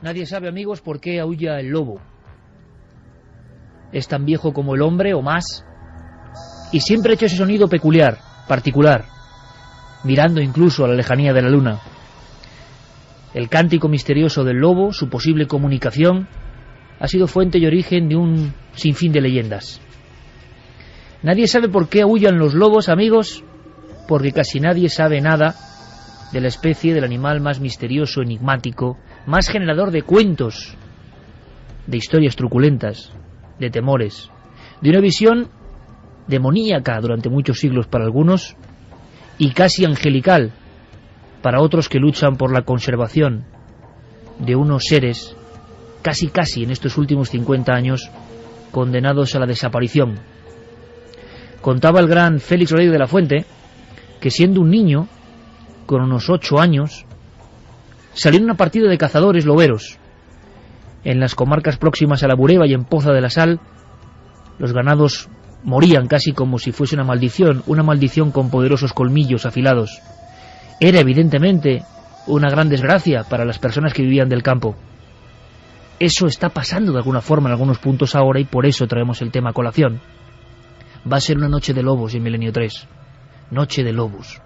Nadie sabe, amigos, por qué aúlla el lobo. Es tan viejo como el hombre o más, y siempre ha hecho ese sonido peculiar, particular, mirando incluso a la lejanía de la luna. El cántico misterioso del lobo, su posible comunicación, ha sido fuente y origen de un sinfín de leyendas. Nadie sabe por qué aúllan los lobos, amigos, porque casi nadie sabe nada de la especie del animal más misterioso, enigmático, más generador de cuentos, de historias truculentas, de temores, de una visión demoníaca durante muchos siglos para algunos y casi angelical para otros que luchan por la conservación de unos seres casi en estos últimos 50 años condenados a la desaparición. Contaba el gran Félix Rodríguez de la Fuente que siendo un niño, con unos 8 años, salió en una partida de cazadores loberos. En las comarcas próximas a la Bureba y en Poza de la Sal, los ganados morían casi como si fuese una maldición con poderosos colmillos afilados. Era evidentemente una gran desgracia para las personas que vivían del campo. Eso está pasando de alguna forma en algunos puntos ahora y por eso traemos el tema a colación. Va a ser una noche de lobos en Milenio 3. Noche de lobos.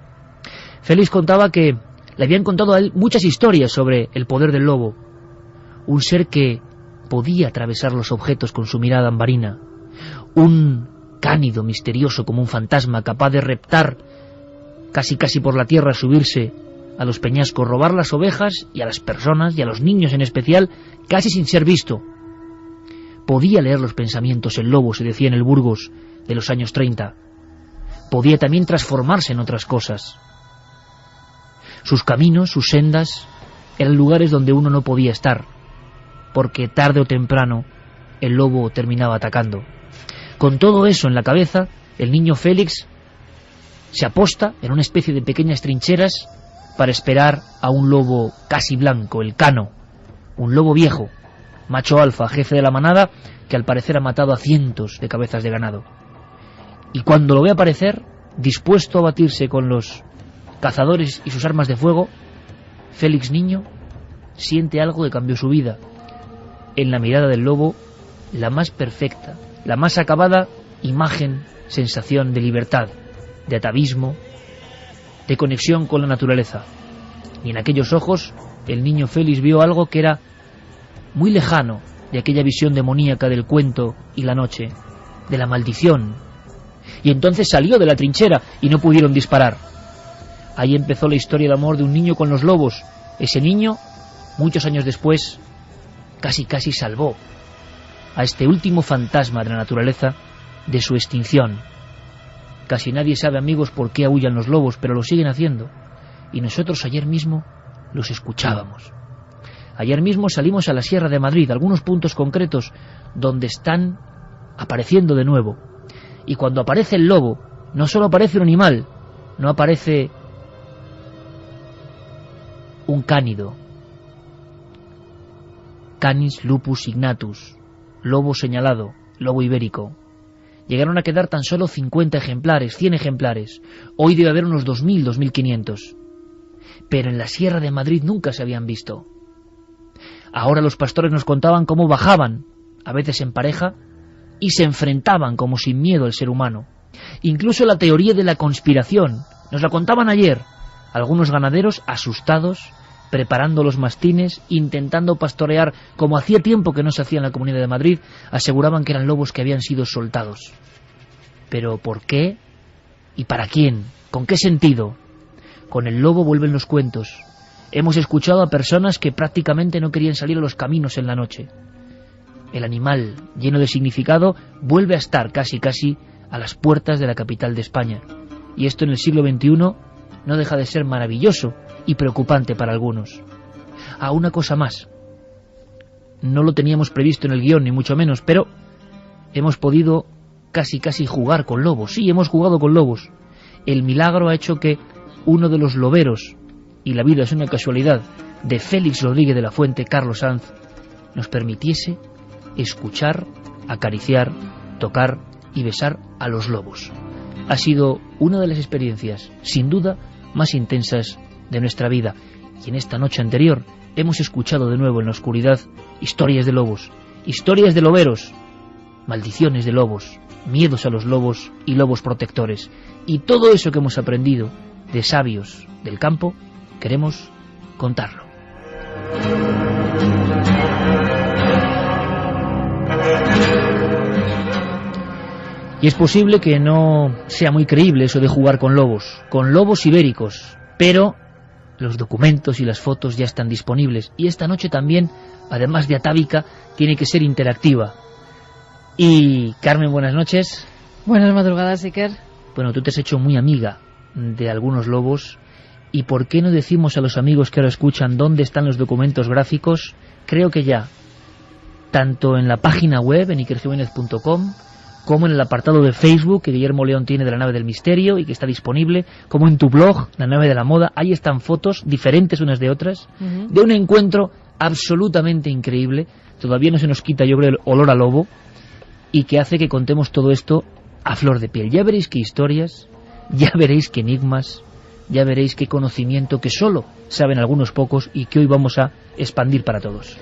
Félix contaba que le habían contado a él muchas historias sobre el poder del lobo. Un ser que podía atravesar los objetos con su mirada ambarina. Un cánido misterioso como un fantasma capaz de reptar casi por la tierra, subirse a los peñascos, robar las ovejas y a las personas y a los niños en especial, casi sin ser visto. Podía leer los pensamientos el lobo, se decía en el Burgos de los años 30. Podía también transformarse en otras cosas. Sus caminos, sus sendas, eran lugares donde uno no podía estar, porque tarde o temprano el lobo terminaba atacando. Con todo eso en la cabeza, el niño Félix se aposta en una especie de pequeñas trincheras para esperar a un lobo casi blanco, el Cano, un lobo viejo, macho alfa, jefe de la manada, que al parecer ha matado a cientos de cabezas de ganado. Y cuando lo ve aparecer, dispuesto a batirse con los cazadores y sus armas de fuego, Félix niño siente algo que cambió su vida. En la mirada del lobo, la más perfecta, la más acabada imagen, sensación de libertad, de atavismo, de conexión con la naturaleza. Y en aquellos ojos, el niño Félix vio algo que era muy lejano de aquella visión demoníaca del cuento y la noche, de la maldición. Y entonces salió de la trinchera y no pudieron disparar. Ahí empezó la historia de amor de un niño con los lobos. Ese niño, muchos años después, casi salvó a este último fantasma de la naturaleza de su extinción. Casi nadie sabe, amigos, por qué aúllan los lobos, pero lo siguen haciendo. Y nosotros ayer mismo los escuchábamos. Ayer mismo salimos a la Sierra de Madrid, algunos puntos concretos donde están apareciendo de nuevo. Y cuando aparece el lobo, no solo aparece un animal, no aparece un cánido, Canis lupus ignatus, lobo señalado, lobo ibérico. Llegaron a quedar tan solo 50 ejemplares, 100 ejemplares. Hoy debe haber unos 2.000, 2.500. Pero en la Sierra de Madrid nunca se habían visto. Ahora los pastores nos contaban cómo bajaban, a veces en pareja, y se enfrentaban como sin miedo al ser humano. Incluso la teoría de la conspiración, nos la contaban ayer. Algunos ganaderos asustados, preparando los mastines, intentando pastorear como hacía tiempo que no se hacía en la Comunidad de Madrid, aseguraban que eran lobos que habían sido soltados. ¿Pero por qué? ¿Y para quién? ¿Con qué sentido? Con el lobo vuelven los cuentos. Hemos escuchado a personas que prácticamente no querían salir a los caminos en la noche. El animal, lleno de significado, vuelve a estar casi a las puertas de la capital de España. Y esto en el siglo XXI no deja de ser maravilloso y preocupante para algunos. Una cosa más. No lo teníamos previsto en el guión, ni mucho menos, pero hemos podido casi jugar con lobos. Sí, hemos jugado con lobos. El milagro ha hecho que uno de los loberos, y la vida es una casualidad, de Félix Rodríguez de la Fuente, Carlos Sanz, nos permitiese escuchar, acariciar, tocar y besar a los lobos. Ha sido una de las experiencias, sin duda, más intensas de nuestra vida. Y en esta noche anterior hemos escuchado de nuevo en la oscuridad historias de lobos, historias de loberos, maldiciones de lobos, miedos a los lobos y lobos protectores. Y todo eso que hemos aprendido de sabios del campo, queremos contarlo. Y es posible que no sea muy creíble eso de jugar con lobos ibéricos, pero los documentos y las fotos ya están disponibles. Y esta noche también, además de atávica, tiene que ser interactiva. Y Carmen, buenas noches. Buenas madrugadas, Iker. Bueno, tú te has hecho muy amiga de algunos lobos. ¿Y por qué no decimos a los amigos que ahora escuchan dónde están los documentos gráficos? Creo que ya, tanto en la página web, en ikerjiménez.com, como en el apartado de Facebook que Guillermo León tiene de la Nave del Misterio y que está disponible, como en tu blog, La Nave de la Moda, ahí están fotos diferentes unas de otras, de un encuentro absolutamente increíble. Todavía no se nos quita, yo creo, el olor a lobo, y que hace que contemos todo esto a flor de piel. Ya veréis qué historias, ya veréis qué enigmas, ya veréis qué conocimiento que solo saben algunos pocos y que hoy vamos a expandir para todos.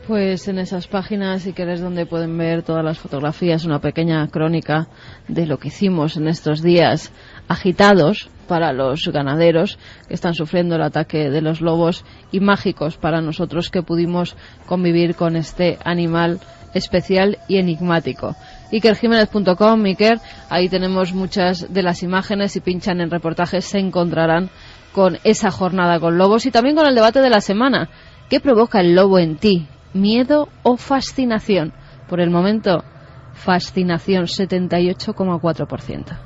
Pues en esas páginas, si queréis, donde pueden ver todas las fotografías, una pequeña crónica de lo que hicimos en estos días agitados para los ganaderos que están sufriendo el ataque de los lobos, y mágicos para nosotros que pudimos convivir con este animal especial y enigmático. ikerjiménez.com, Iker, ahí tenemos muchas de las imágenes, y pinchan en reportajes se encontrarán con esa jornada con lobos y también con el debate de la semana. ¿Qué provoca el lobo en ti? ¿Miedo o fascinación? Por el momento, fascinación, 78,4%.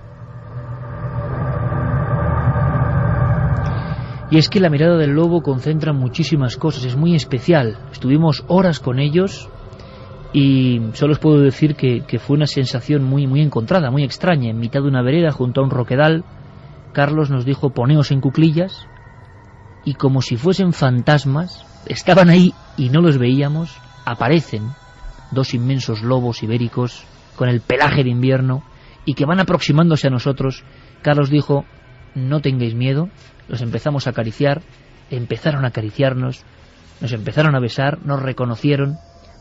Y es que la mirada del lobo concentra muchísimas cosas, es muy especial. Estuvimos horas con ellos y solo os puedo decir que fue una sensación muy encontrada, muy extraña. En mitad de una vereda, junto a un roquedal, Carlos nos dijo: poneos en cuclillas, y como si fuesen fantasmas, estaban ahí y no los veíamos, aparecen dos inmensos lobos ibéricos con el pelaje de invierno y que van aproximándose a nosotros. Carlos dijo: no tengáis miedo. Los empezamos a acariciar, empezaron a acariciarnos, nos empezaron a besar, nos reconocieron.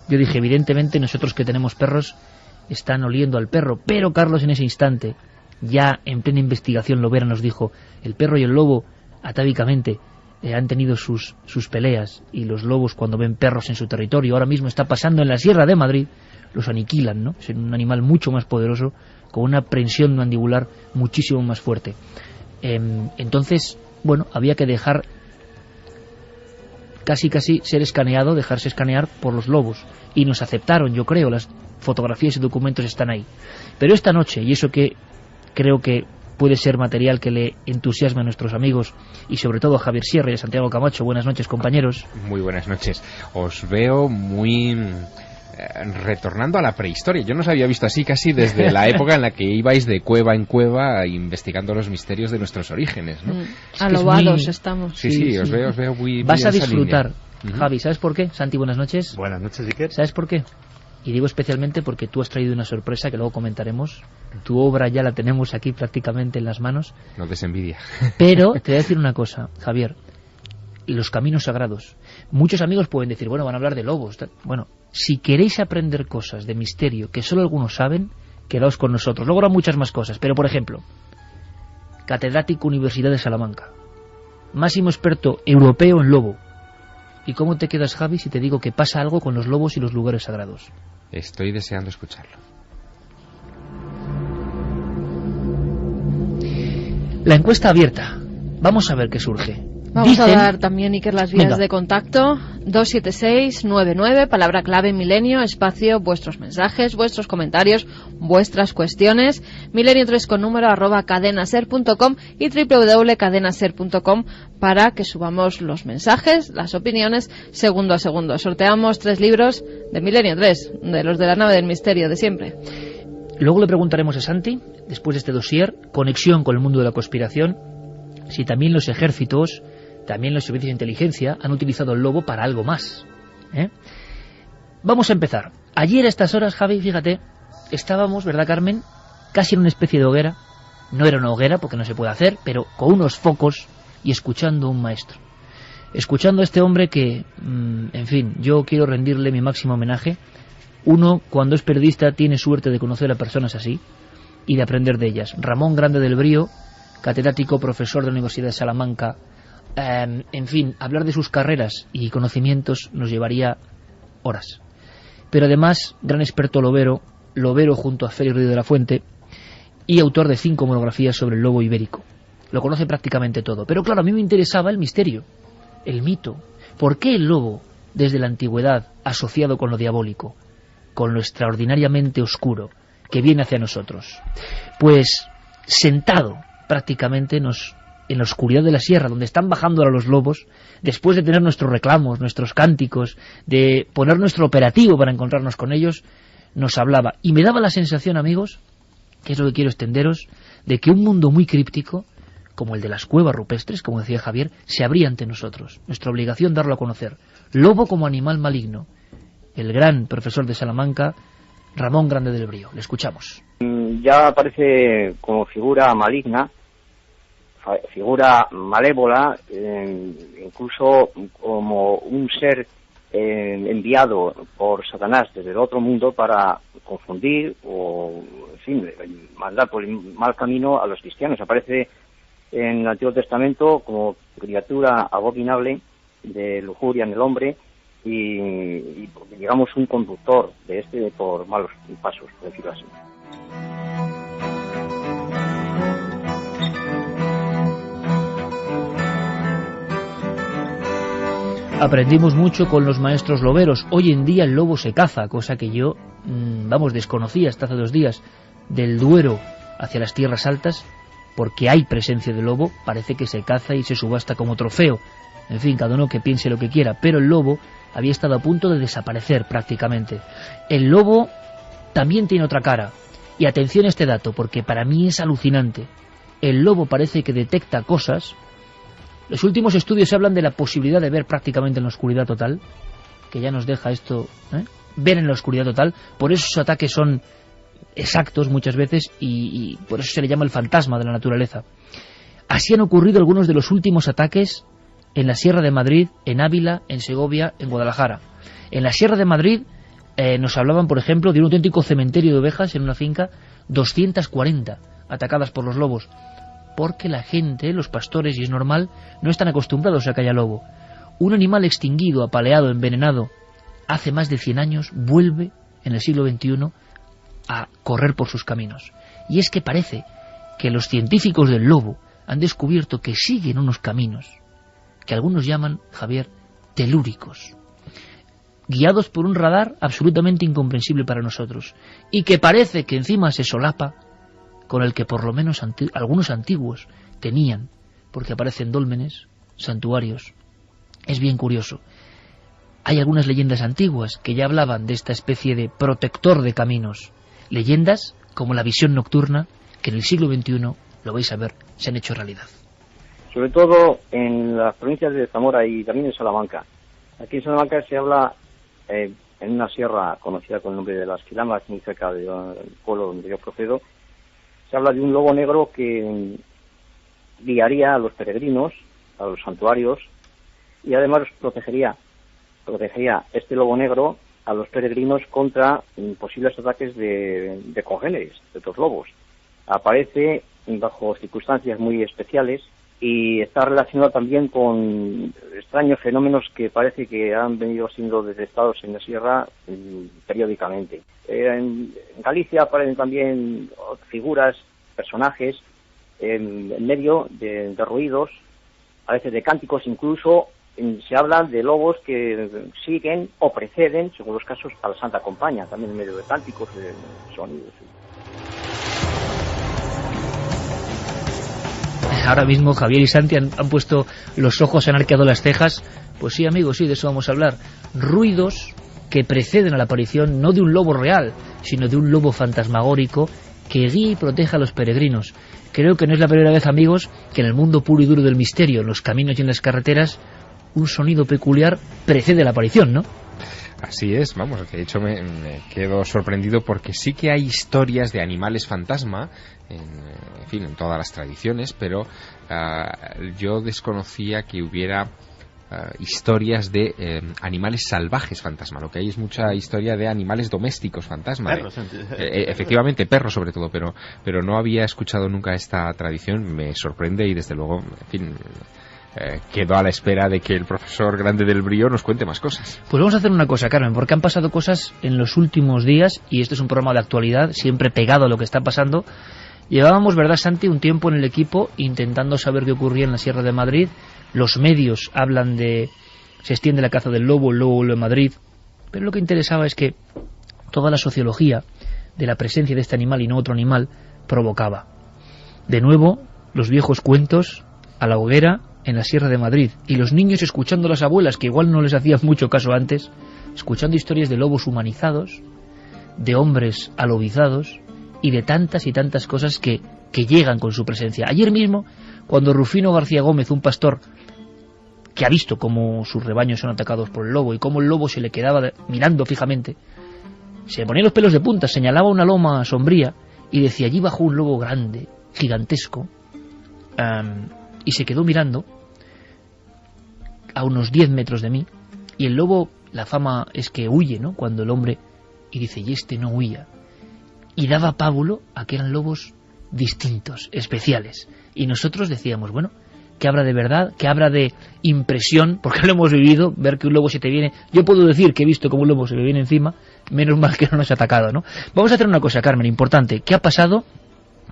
Yo dije, evidentemente nosotros que tenemos perros están oliendo al perro, pero Carlos en ese instante, ya en plena investigación lobera, nos dijo: el perro y el lobo atávicamente han tenido sus peleas, y los lobos, cuando ven perros en su territorio, ahora mismo está pasando en la Sierra de Madrid, los aniquilan, ¿no? Es un animal mucho más poderoso, con una prensión mandibular muchísimo más fuerte. Entonces, bueno, había que dejar casi ser escaneado, dejarse escanear por los lobos, y nos aceptaron, yo creo, las fotografías y documentos están ahí. Pero esta noche, y eso que creo que puede ser material que le entusiasme a nuestros amigos, y sobre todo a Javier Sierra y a Santiago Camacho. Buenas noches, compañeros. Muy buenas noches. Os veo muy retornando a la prehistoria. Yo no os había visto así casi desde la época en la que ibais de cueva en cueva investigando los misterios de nuestros orígenes, ¿no? Alobados estamos. Sí, os veo muy... Vas a disfrutar, Javi. ¿Sabes por qué? Santi, buenas noches. Buenas noches, Iker. ¿Sabes por qué? Y digo especialmente porque tú has traído una sorpresa que luego comentaremos. Tu obra ya la tenemos aquí prácticamente en las manos. No des envidia. Pero te voy a decir una cosa, Javier. Los caminos sagrados. Muchos amigos pueden decir, bueno, van a hablar de lobos. Bueno, si queréis aprender cosas de misterio que solo algunos saben, quedaos con nosotros. Luego habrá muchas más cosas, pero por ejemplo, catedrático Universidad de Salamanca, máximo experto europeo en lobo. ¿Y cómo te quedas, Javi, si te digo que pasa algo con los lobos y los lugares sagrados? Estoy deseando escucharlo. La encuesta abierta. Vamos a ver qué surge. Vamos a dar también, Iker, las vías de contacto. 276-99, palabra clave milenio, espacio, vuestros mensajes, vuestros comentarios, vuestras cuestiones. Milenio3 con número @cadenaser.com y www.cadenaser.com para que subamos los mensajes, las opiniones, segundo a segundo. Sorteamos 3 libros de Milenio 3, de los de la Nave del Misterio de siempre. Luego le preguntaremos a Santi, después de este dossier, conexión con el mundo de la conspiración, si también los ejércitos, también los servicios de inteligencia han utilizado el lobo para algo más. Vamos a empezar. Ayer a estas horas, Javi, fíjate, estábamos, ¿verdad, Carmen?, casi en una especie de hoguera. No era una hoguera porque no se puede hacer, pero con unos focos y escuchando a un maestro. escuchando a este hombre que, en fin, yo quiero rendirle mi máximo homenaje. Uno, cuando es periodista, tiene suerte de conocer a personas así y de aprender de ellas. Ramón Grande del Brío, catedrático, profesor de la Universidad de Salamanca. En fin, hablar de sus carreras y conocimientos nos llevaría horas. Pero además, gran experto lobero junto a Félix Ruiz de la Fuente, y autor de 5 monografías sobre el lobo ibérico. Lo conoce prácticamente todo. Pero claro, a mí me interesaba el misterio, el mito. ¿Por qué el lobo, desde la antigüedad, asociado con lo diabólico, con lo extraordinariamente oscuro que viene hacia nosotros? Pues sentado prácticamente en la oscuridad de la sierra, donde están bajando ahora los lobos, después de tener nuestros reclamos, nuestros cánticos, de poner nuestro operativo para encontrarnos con ellos, nos hablaba. Y me daba la sensación, amigos, que es lo que quiero extenderos, de que un mundo muy críptico, como el de las cuevas rupestres, como decía Javier, se abría ante nosotros. Nuestra obligación darlo a conocer. Lobo como animal maligno. El gran profesor de Salamanca, Ramón Grande del Brío. Le escuchamos. Ya aparece como figura maligna, figura malévola, incluso como un ser enviado por Satanás desde el otro mundo para confundir o, en fin, mandar por el mal camino a los cristianos. Aparece en el Antiguo Testamento como criatura abominable de lujuria en el hombre y digamos un conductor de este por malos pasos, por decirlo así. Aprendimos mucho con los maestros loberos. Hoy en día el lobo se caza, cosa que yo, desconocía hasta hace 2 días. Del Duero hacia las tierras altas, porque hay presencia de lobo, parece que se caza y se subasta como trofeo. En fin, cada uno que piense lo que quiera, pero el lobo había estado a punto de desaparecer prácticamente. El lobo también tiene otra cara. Y atención a este dato, porque para mí es alucinante. El lobo parece que detecta cosas. Los últimos estudios hablan de la posibilidad de ver prácticamente en la oscuridad total, que ya nos deja esto, ver en la oscuridad total. Por eso sus ataques son exactos muchas veces y por eso se le llama el fantasma de la naturaleza. Así han ocurrido algunos de los últimos ataques en la Sierra de Madrid, en Ávila, en Segovia, en Guadalajara. En la Sierra de Madrid nos hablaban, por ejemplo, de un auténtico cementerio de ovejas en una finca, 240 atacadas por los lobos. Porque la gente, los pastores, y es normal, no están acostumbrados a que haya lobo. Un animal extinguido, apaleado, envenenado, hace más de 100 años, vuelve, en el siglo XXI, a correr por sus caminos. Y es que parece que los científicos del lobo han descubierto que siguen unos caminos que algunos llaman, Javier, telúricos, guiados por un radar absolutamente incomprensible para nosotros, y que parece que encima se solapa con el que por lo menos algunos antiguos tenían, porque aparecen dólmenes, santuarios. Es bien curioso. Hay algunas leyendas antiguas que ya hablaban de esta especie de protector de caminos. Leyendas como la visión nocturna, que en el siglo XXI, lo vais a ver, se han hecho realidad. Sobre todo en las provincias de Zamora y también en Salamanca. Aquí en Salamanca se habla, en una sierra conocida con el nombre de Las Quilamas, muy cerca del pueblo donde yo procedo, se habla de un lobo negro que guiaría a los peregrinos, a los santuarios, y además protegería este lobo negro a los peregrinos contra posibles ataques de congéneres, de otros lobos. Aparece bajo circunstancias muy especiales y está relacionado también con extraños fenómenos que parece que han venido siendo detectados en la sierra periódicamente. En Galicia aparecen también figuras, personajes, en medio de ruidos, a veces de cánticos, incluso se habla de lobos que siguen o preceden, según los casos, a la Santa Compañía, también en medio de cánticos, de sonidos. Ahora mismo Javier y Santi han puesto los ojos, han arqueado las cejas. Pues sí, amigos, sí, de eso vamos a hablar. Ruidos que preceden a la aparición no de un lobo real, sino de un lobo fantasmagórico que guía y protege a los peregrinos. Creo que no es la primera vez, amigos, que en el mundo puro y duro del misterio, en los caminos y en las carreteras, un sonido peculiar precede a la aparición, ¿no? Así es, vamos, de hecho me quedo sorprendido porque sí que hay historias de animales fantasma, en todas las tradiciones, pero yo desconocía que hubiera historias de animales salvajes fantasma. Lo que hay es mucha historia de animales domésticos fantasma. Perros, Efectivamente, perros sobre todo, pero no había escuchado nunca esta tradición. Me sorprende y desde luego, en fin, quedo a la espera de que el profesor Grande del Brío nos cuente más cosas. Pues vamos a hacer una cosa, Carmen, porque han pasado cosas en los últimos días y esto es un programa de actualidad, siempre pegado a lo que está pasando. Llevábamos, ¿verdad, Santi?, un tiempo en el equipo intentando saber qué ocurría en la Sierra de Madrid. Los medios hablan de... se extiende la caza del lobo, el lobo vuelve a Madrid. Pero lo que interesaba es que toda la sociología de la presencia de este animal y no otro animal provocaba. De nuevo, los viejos cuentos a la hoguera en la Sierra de Madrid. Y los niños escuchando a las abuelas, que igual no les hacían mucho caso antes, escuchando historias de lobos humanizados, de hombres alobizados y de tantas y tantas cosas que llegan con su presencia. Ayer mismo, cuando Rufino García Gómez, un pastor que ha visto cómo sus rebaños son atacados por el lobo y cómo el lobo se le quedaba mirando fijamente, se ponía los pelos de punta, señalaba una loma sombría y decía, allí bajó un lobo grande, gigantesco, y se quedó mirando a unos 10 metros de mí, y el lobo, la fama es que huye, ¿no?, cuando el hombre, y dice, y este no huía, y daba pábulo a que eran lobos distintos, especiales, y nosotros decíamos, bueno, ¿qué habrá de verdad? ¿Qué habrá de impresión? Porque lo hemos vivido, ver que un lobo se te viene... Yo puedo decir que he visto como un lobo se me viene encima, menos mal que no nos ha atacado, ¿no? Vamos a hacer una cosa, Carmen, importante. ¿Qué ha pasado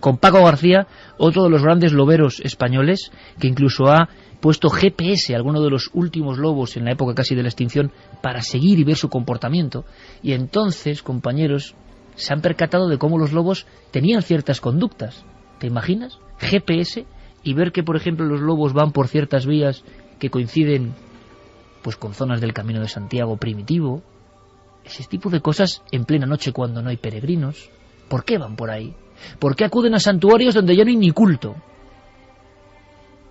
con Paco García, otro de los grandes loberos españoles, que incluso ha puesto GPS a alguno de los últimos lobos en la época casi de la extinción para seguir y ver su comportamiento? Y entonces, compañeros, se han percatado de cómo los lobos tenían ciertas conductas. ¿Te imaginas? GPS y ver que, por ejemplo, los lobos van por ciertas vías que coinciden pues con zonas del Camino de Santiago primitivo. Ese tipo de cosas en plena noche cuando no hay peregrinos. ¿Por qué van por ahí? ¿Por qué acuden a santuarios donde ya no hay ni culto?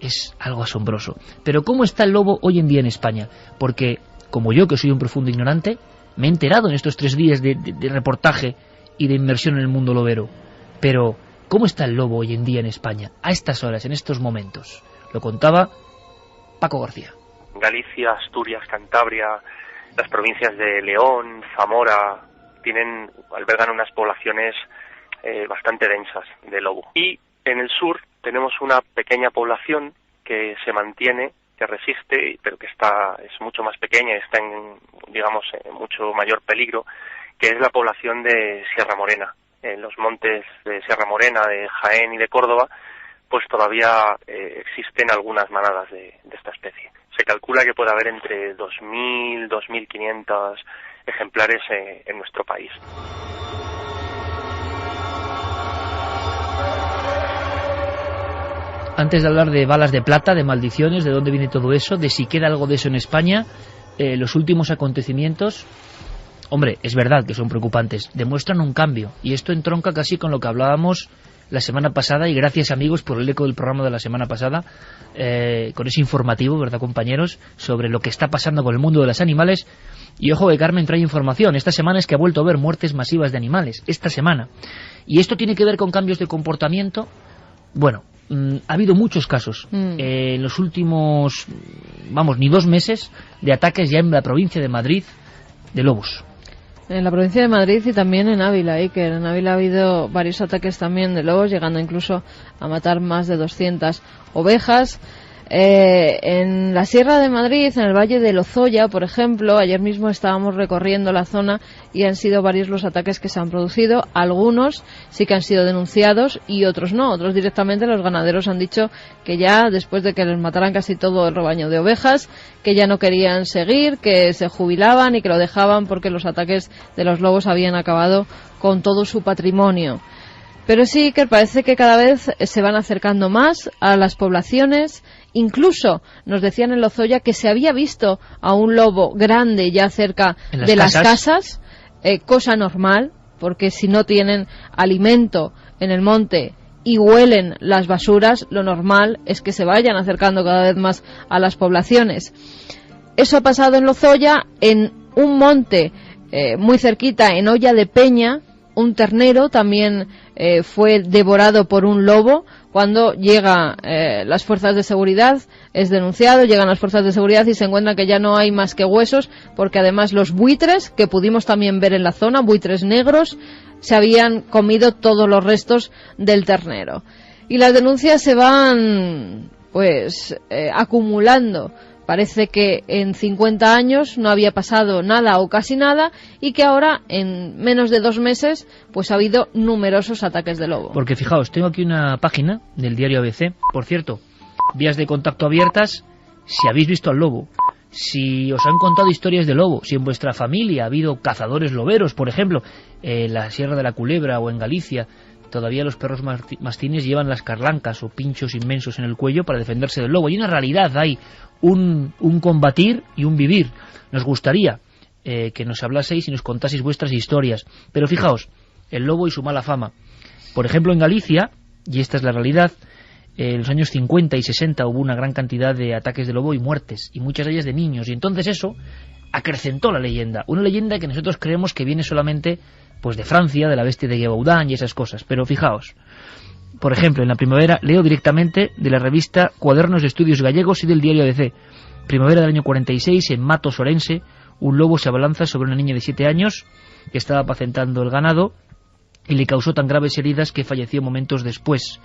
Es algo asombroso. Pero ¿cómo está el lobo hoy en día en España? Porque, como yo, que soy un profundo ignorante, me he enterado en estos 3 días de reportaje y de inmersión en el mundo lobero. Pero, ¿cómo está el lobo hoy en día en España, a estas horas, en estos momentos? Lo contaba Paco García. Galicia, Asturias, Cantabria, las provincias de León, Zamora, albergan unas poblaciones bastante densas de lobo. Y en el sur tenemos una pequeña población que se mantiene, que resiste, pero que es mucho más pequeña y está en mucho mayor peligro, que es la población de Sierra Morena. En los montes de Sierra Morena, de Jaén y de Córdoba, pues todavía existen algunas manadas de esta especie. Se calcula que puede haber entre 2.000, 2.500 ejemplares en nuestro país. Antes de hablar de balas de plata, de maldiciones, de dónde viene todo eso, de si queda algo de eso en España, los últimos acontecimientos, hombre, es verdad que son preocupantes, demuestran un cambio, y esto entronca casi con lo que hablábamos la semana pasada, y gracias, amigos, por el eco del programa de la semana pasada, con ese informativo, ¿verdad, compañeros?, sobre lo que está pasando con el mundo de los animales. Y ojo que Carmen trae información, esta semana es que ha vuelto a haber muertes masivas de animales, esta semana, y esto tiene que ver con cambios de comportamiento. Bueno, ha habido muchos casos en los últimos, ni 2 meses, de ataques ya en la provincia de Madrid de lobos. En la provincia de Madrid y también en Ávila, Iker. En Ávila ha habido varios ataques también de lobos, llegando incluso a matar más de 200 ovejas. En la Sierra de Madrid, en el Valle de Lozoya, por ejemplo, ayer mismo estábamos recorriendo la zona y han sido varios los ataques que se han producido. Algunos sí que han sido denunciados y otros no. Otros directamente los ganaderos han dicho que ya, después de que les mataran casi todo el rebaño de ovejas, que ya no querían seguir, que se jubilaban y que lo dejaban porque los ataques de los lobos habían acabado con todo su patrimonio. Pero sí que parece que cada vez se van acercando más a las poblaciones. Incluso nos decían en Lozoya que se había visto a un lobo grande ya cerca de las casas, cosa normal, porque si no tienen alimento en el monte y huelen las basuras, lo normal es que se vayan acercando cada vez más a las poblaciones. Eso ha pasado en Lozoya, en un monte muy cerquita, en Olla de Peña. Un ternero también fue devorado por un lobo. Cuando llegan las fuerzas de seguridad, es denunciado, llegan las fuerzas de seguridad y se encuentran que ya no hay más que huesos, porque además los buitres, que pudimos también ver en la zona, buitres negros, se habían comido todos los restos del ternero. Y las denuncias se van acumulando. Parece que en 50 años no había pasado nada o casi nada, y que ahora, en menos de 2 meses, pues ha habido numerosos ataques de lobo. Porque fijaos, tengo aquí una página del diario ABC. Por cierto, vías de contacto abiertas si habéis visto al lobo, si os han contado historias de lobo, si en vuestra familia ha habido cazadores loberos, por ejemplo, en la Sierra de la Culebra o en Galicia. Todavía los perros mastines llevan las carlancas o pinchos inmensos en el cuello para defenderse del lobo. Y una realidad, hay un combatir y un vivir. Nos gustaría que nos hablaseis y nos contaseis vuestras historias. Pero fijaos, el lobo y su mala fama. Por ejemplo, en Galicia, y esta es la realidad, en los años 50 y 60 hubo una gran cantidad de ataques de lobo y muertes, y muchas de ellas de niños. Y entonces eso acrecentó la leyenda. Una leyenda que nosotros creemos que viene solamente pues de Francia, de la bestia de Gévaudan y esas cosas. Pero fijaos, por ejemplo, en la primavera, leo directamente de la revista Cuadernos de Estudios Gallegos y del diario ABC. Primavera del año 46, en Matos, Orense, un lobo se abalanza sobre una niña de 7 años que estaba apacentando el ganado y le causó tan graves heridas que falleció momentos después.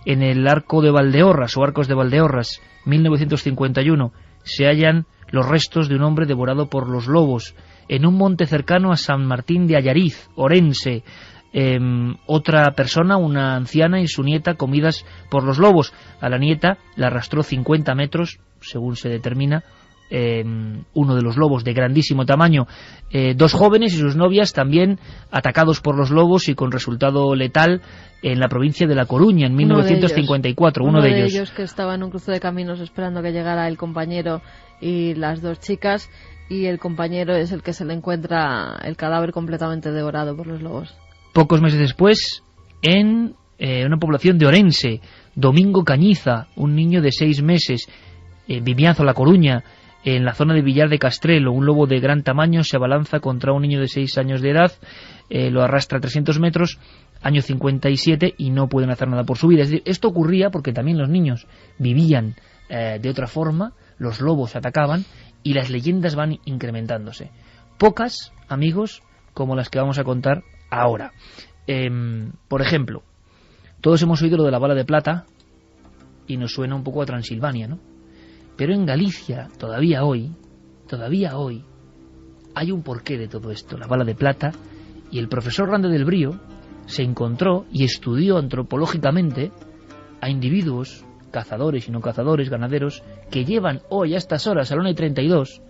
En el Arco de Valdeorras o Arcos de Valdeorras, 1951, se hallan los restos de un hombre devorado por los lobos. En un monte cercano a San Martín de Allariz, Orense, otra persona, una anciana y su nieta, comidas por los lobos. A la nieta la arrastró 50 metros, según se determina, uno de los lobos de grandísimo tamaño. 2 jóvenes y sus novias también atacados por los lobos y con resultado letal en la provincia de La Coruña en 1954. Uno de ellos que estaba en un cruce de caminos esperando que llegara el compañero y las 2 chicas, y el compañero es el que se le encuentra el cadáver completamente devorado por los lobos. Pocos meses después, en una población de Orense, Domingo Cañiza, un niño de 6 meses, Vimianzo, La Coruña, en la zona de Villar de Castrelo, un lobo de gran tamaño se abalanza contra un niño de 6 años de edad, lo arrastra 300 metros, año 57, y no pueden hacer nada por su vida. Es decir, esto ocurría porque también los niños vivían de otra forma, los lobos atacaban, y las leyendas van incrementándose. Pocas, amigos, como las que vamos a contar ahora. Por ejemplo, todos hemos oído lo de la bala de plata y nos suena un poco a Transilvania, ¿no? Pero en Galicia, todavía hoy, hay un porqué de todo esto, la bala de plata, y el profesor Grande del Brío se encontró y estudió antropológicamente a individuos, cazadores y no cazadores, ganaderos, que llevan hoy a estas horas, a la 1:32,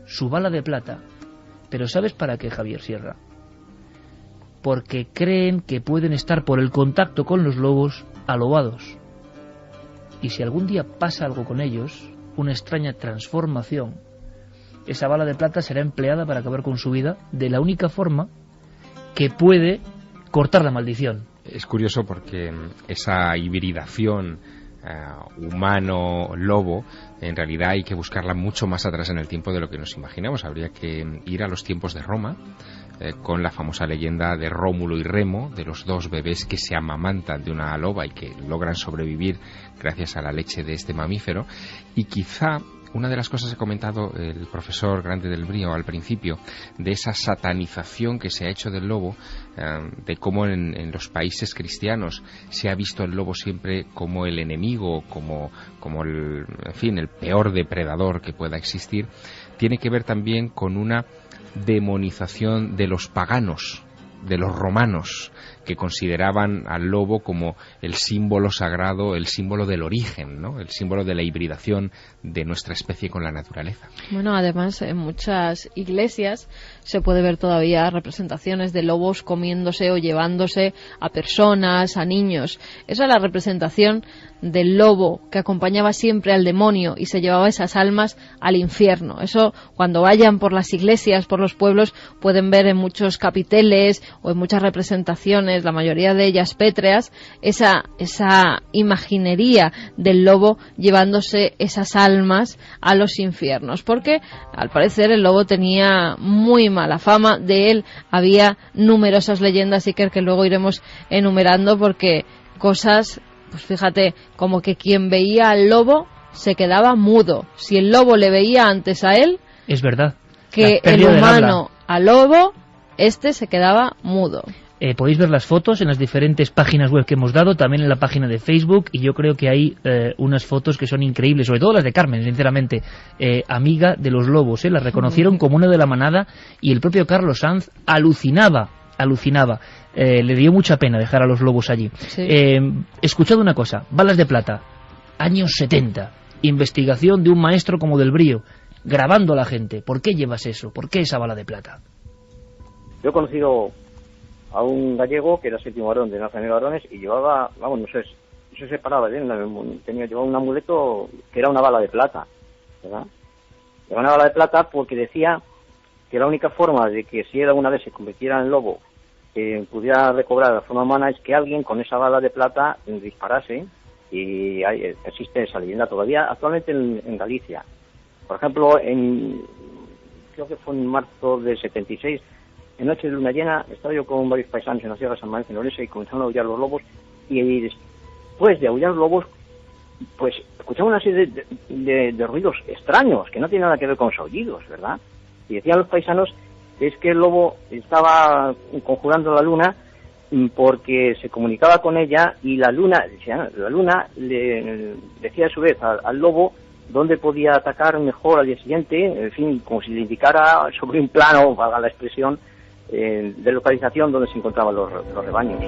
su bala de plata. Pero ¿sabes para qué, Javier Sierra? Porque creen que pueden estar por el contacto con los lobos alobados. Y si algún día pasa algo con ellos, una extraña transformación, esa bala de plata será empleada para acabar con su vida de la única forma que puede cortar la maldición. Es curioso porque esa hibridación humano-lobo, en realidad hay que buscarla mucho más atrás en el tiempo de lo que nos imaginamos. Habría que ir a los tiempos de Roma, con la famosa leyenda de Rómulo y Remo, de los 2 bebés que se amamantan de una loba y que logran sobrevivir gracias a la leche de este mamífero. Y quizá una de las cosas que ha comentado el profesor Grande del Brío al principio, de esa satanización que se ha hecho del lobo, de cómo en los países cristianos se ha visto el lobo siempre como el enemigo, como el, en fin, el peor depredador que pueda existir, tiene que ver también con una demonización de los paganos, de los romanos, que consideraban al lobo como el símbolo sagrado, el símbolo del origen, ¿no? El símbolo de la hibridación de nuestra especie con la naturaleza. Bueno, además en muchas iglesias se puede ver todavía representaciones de lobos comiéndose o llevándose a personas, a niños. Esa es la representación del lobo que acompañaba siempre al demonio y se llevaba esas almas al infierno. Eso, cuando vayan por las iglesias, por los pueblos, pueden ver en muchos capiteles o en muchas representaciones, la mayoría de ellas pétreas, esa imaginería del lobo llevándose esas almas a los infiernos, porque al parecer el lobo tenía muy mala fama. De él había numerosas leyendas, Iker, que luego iremos enumerando, porque cosas, pues fíjate, como que quien veía al lobo se quedaba mudo. Si el lobo le veía antes a él, es verdad, que el humano al lobo, se quedaba mudo. Podéis ver las fotos en las diferentes páginas web que hemos dado, también en la página de Facebook, y yo creo que hay unas fotos que son increíbles, sobre todo las de Carmen, sinceramente, amiga de los lobos, la reconocieron como una de la manada, y el propio Carlos Sanz alucinaba, le dio mucha pena dejar a los lobos allí. Sí. Escuchad una cosa, Balas de Plata, años 70, investigación de un maestro como Del Brío, grabando a la gente. ¿Por qué llevas eso? ¿Por qué esa bala de plata? Yo he conocido a un gallego que era séptimo varón de Nazaret Varones y llevaba, vamos, no se separaba de él, llevaba un amuleto que era una bala de plata, ¿verdad? Llevaba una bala de plata porque decía que la única forma de que si él alguna vez se convirtiera en lobo, pudiera recobrar la forma humana, es que alguien con esa bala de plata disparase, y existe esa leyenda todavía actualmente en Galicia. Por ejemplo, creo que fue en marzo del 76, en noche de luna llena, estaba yo con varios paisanos en la Sierra de San Manuel en Orense y comenzaron a aullar los lobos, y después de aullar los lobos, pues escuchaba una serie de ruidos extraños que no tienen nada que ver con los aullidos, ¿verdad? Y decían los paisanos que es que el lobo estaba conjurando la luna porque se comunicaba con ella, y la luna le decía a su vez al lobo dónde podía atacar mejor al día siguiente, en fin, como si le indicara sobre un plano, valga la expresión, de localización donde se encontraban los rebaños.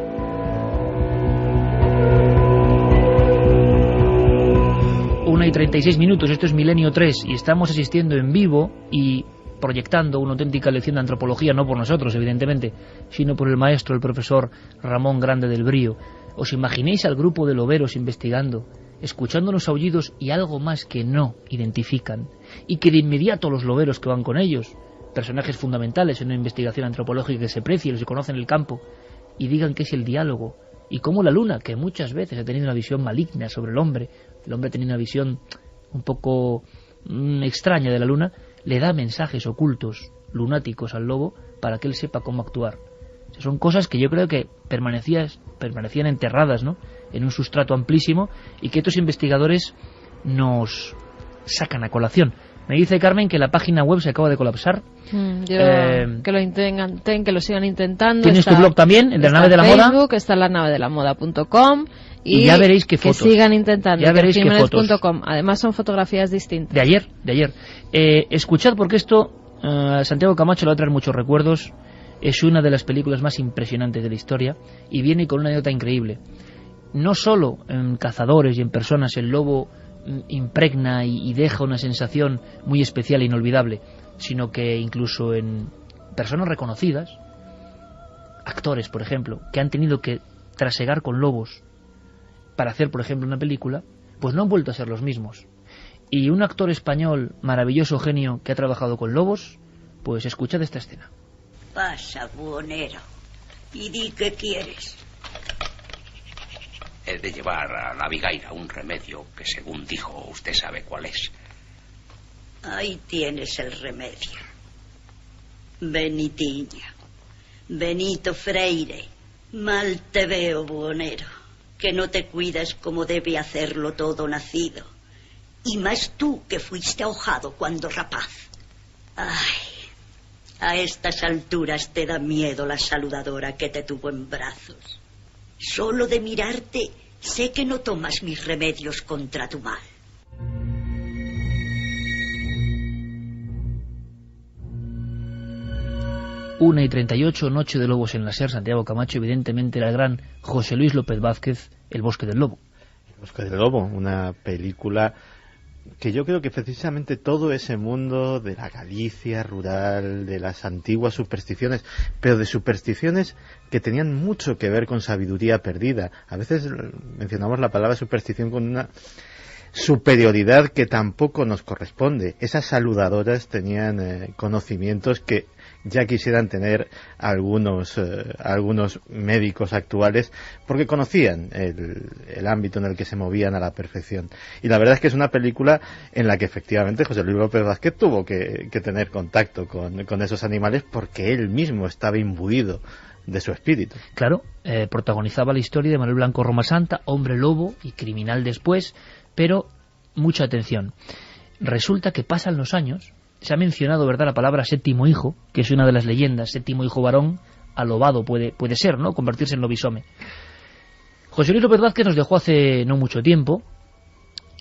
Una y 36 minutos, esto es Milenio 3, y estamos asistiendo en vivo y proyectando una auténtica lección de antropología, no por nosotros, evidentemente, sino por el maestro, el profesor Ramón Grande del Brío. ¿Os imagináis al grupo de loberos investigando, escuchando los aullidos y algo más que no identifican, y que de inmediato los loberos que van con ellos, personajes fundamentales en una investigación antropológica que se precie, los que conocen el campo, y digan que es el diálogo, y cómo la luna, que muchas veces ha tenido una visión maligna sobre el hombre ha tenido una visión un poco extraña de la luna, le da mensajes ocultos, lunáticos al lobo, para que él sepa cómo actuar. Son cosas que yo creo que permanecían enterradas, ¿no?, en un sustrato amplísimo, y que estos investigadores nos sacan a colación. Me dice Carmen que la página web se acaba de colapsar. Que lo intenten, que lo sigan intentando. ¿Tienes tu blog también, el de la nave de la moda? Facebook, está en lanavedelamoda.com, y ya veréis qué fotos. Que sigan intentando. Ya veréis qué fotos. Además son fotografías distintas. De ayer. Escuchad, porque esto, Santiago Camacho le va a traer muchos recuerdos. Es una de las películas más impresionantes de la historia, y viene con una anécdota increíble. No solo en cazadores y en personas el lobo impregna y deja una sensación muy especial e inolvidable, sino que incluso en personas reconocidas, actores, por ejemplo, que han tenido que trasegar con lobos para hacer, por ejemplo, una película, pues no han vuelto a ser los mismos. Y un actor español, maravilloso genio, que ha trabajado con lobos, pues escuchad esta escena. Pasa, buhonero, y di qué quieres. He de llevar a la Vigaira un remedio que, según dijo, usted sabe cuál es. Ahí tienes el remedio. Benitiña, Benito Freire, mal te veo, buhonero, que no te cuidas como debe hacerlo todo nacido. Y más tú, que fuiste ahojado cuando rapaz. Ay, a estas alturas te da miedo la saludadora que te tuvo en brazos. Solo de mirarte sé que no tomas mis remedios contra tu mal. Una y 38, Noche de Lobos en la SER, Santiago Camacho, evidentemente era el gran José Luis López Vázquez, El Bosque del Lobo. El Bosque del Lobo, una película que yo creo que precisamente todo ese mundo de la Galicia rural, de las antiguas supersticiones, pero de supersticiones que tenían mucho que ver con sabiduría perdida. A veces mencionamos la palabra superstición con una superioridad que tampoco nos corresponde. Esas saludadoras tenían conocimientos que ya quisieran tener algunos médicos actuales, porque conocían el ámbito en el que se movían a la perfección. Y la verdad es que es una película en la que efectivamente José Luis López Vázquez tuvo que tener contacto con esos animales, porque él mismo estaba imbuido de su espíritu. Claro, protagonizaba la historia de Manuel Blanco Roma Santa, hombre lobo y criminal después, pero mucha atención. Resulta que pasan los años. Se ha mencionado, ¿verdad?, la palabra séptimo hijo, que es una de las leyendas. Séptimo hijo varón, alobado puede ser, ¿no?, convertirse en lobisome. José Luis López Vázquez nos dejó hace no mucho tiempo,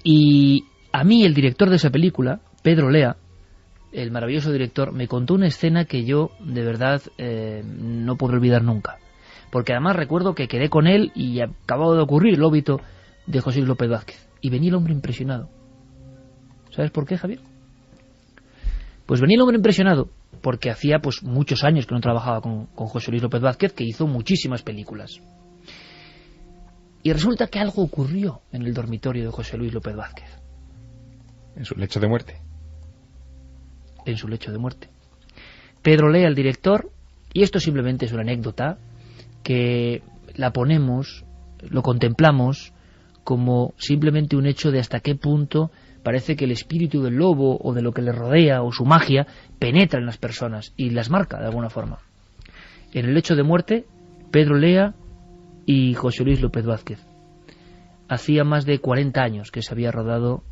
y a mí el director de esa película, Pedro Lea, el maravilloso director, me contó una escena que yo, de verdad, no podré olvidar nunca. Porque además recuerdo que quedé con él y acababa de ocurrir el óbito de José Luis López Vázquez. Y venía el hombre impresionado. ¿Sabes por qué, Javier? Pues venía el hombre impresionado porque hacía pues muchos años que no trabajaba con José Luis López Vázquez, que hizo muchísimas películas. Y resulta que algo ocurrió en el dormitorio de José Luis López Vázquez. ¿En su lecho de muerte? En su lecho de muerte. Pedro Lea, el director, y esto simplemente es una anécdota que la ponemos, lo contemplamos como simplemente un hecho de hasta qué punto parece que el espíritu del lobo o de lo que le rodea o su magia penetra en las personas y las marca de alguna forma. En el lecho de muerte, Pedro Lea y José Luis López Vázquez. Hacía más de 40 años que se había rodado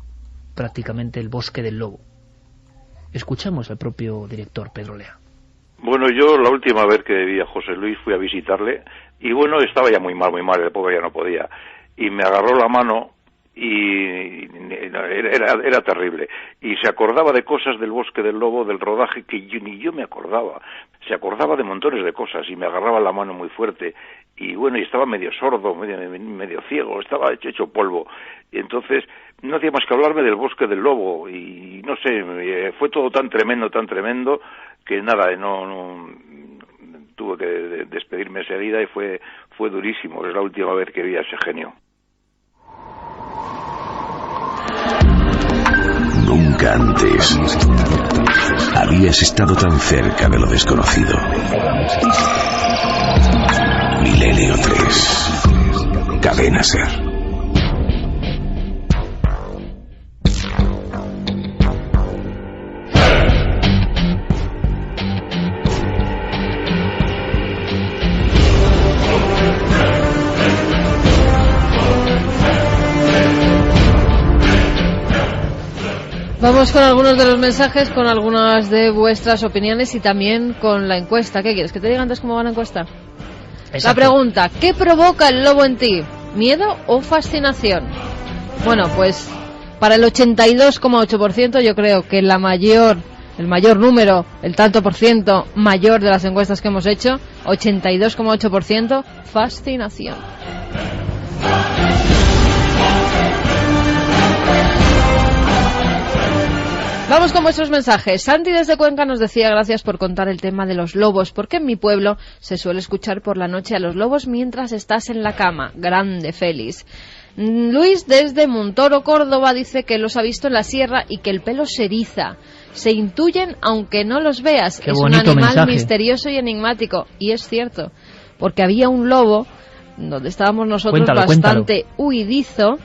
prácticamente El bosque del lobo. Escuchamos al propio director, Pedro Lea. Bueno, yo la última vez que vi a José Luis fui a visitarle y bueno, estaba ya muy mal, el pobre ya no podía. Y me agarró la mano y era terrible. Y se acordaba de cosas del bosque del lobo, del rodaje, que ni yo me acordaba. Se acordaba de montones de cosas y me agarraba la mano muy fuerte. Y bueno, y estaba medio sordo, medio ciego, estaba hecho polvo. Y entonces no hacía más que hablarme del bosque del lobo y no sé, fue todo tan tremendo que nada, no tuve que despedirme enseguida y fue durísimo. Es la última vez que vi a ese genio. Nunca antes habías estado tan cerca de lo desconocido. Milenio 3. Cadena SER. Vamos con algunos de los mensajes, con algunas de vuestras opiniones y también con la encuesta. ¿Qué quieres? ¿Que te diga antes cómo va la encuesta? Exacto. La pregunta, ¿qué provoca el lobo en ti? ¿Miedo o fascinación? Bueno, pues para el 82,8% yo creo que el mayor número, el tanto por ciento mayor de las encuestas que hemos hecho, 82,8% fascinación. Vamos con vuestros mensajes. Santi desde Cuenca nos decía: gracias por contar el tema de los lobos, porque en mi pueblo se suele escuchar por la noche a los lobos mientras estás en la cama. Grande, Félix. Luis desde Montoro, Córdoba, dice que los ha visto en la sierra y que el pelo se eriza. Se intuyen aunque no los veas. Qué es un animal mensaje. Misterioso y enigmático. Y es cierto, porque había un lobo donde estábamos nosotros bastante huidizo,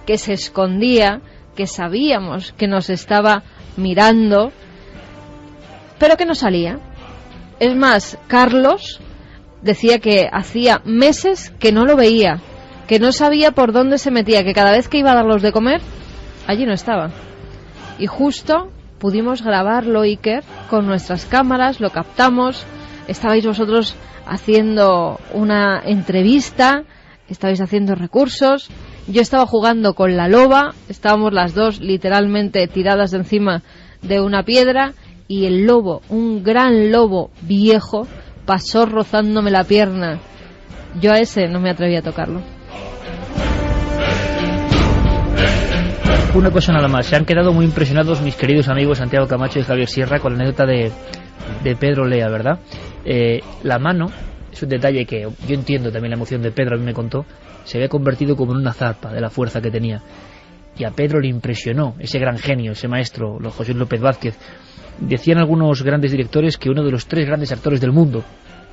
que se escondía, que sabíamos que nos estaba mirando, pero que no salía. Es más, Carlos decía que hacía meses que no lo veía, que no sabía por dónde se metía, que cada vez que iba a darlos de comer, allí no estaba. Y justo pudimos grabarlo, Iker, con nuestras cámaras, lo captamos. Estabais vosotros haciendo una entrevista, estabais haciendo recursos. Yo estaba jugando con la loba, estábamos las dos literalmente tiradas de encima de una piedra y el lobo, un gran lobo viejo, pasó rozándome la pierna. Yo a ese no me atreví a tocarlo. Una cosa nada más, se han quedado muy impresionados mis queridos amigos Santiago Camacho y Javier Sierra con la anécdota de Pedro Lea, ¿verdad? La mano es un detalle que yo entiendo también la emoción de Pedro, a mí me contó, se había convertido como en una zarpa de la fuerza que tenía. y a Pedro le impresionó ese gran genio, ese maestro, José López Vázquez. Decían algunos grandes directores que uno de los 3 grandes actores del mundo.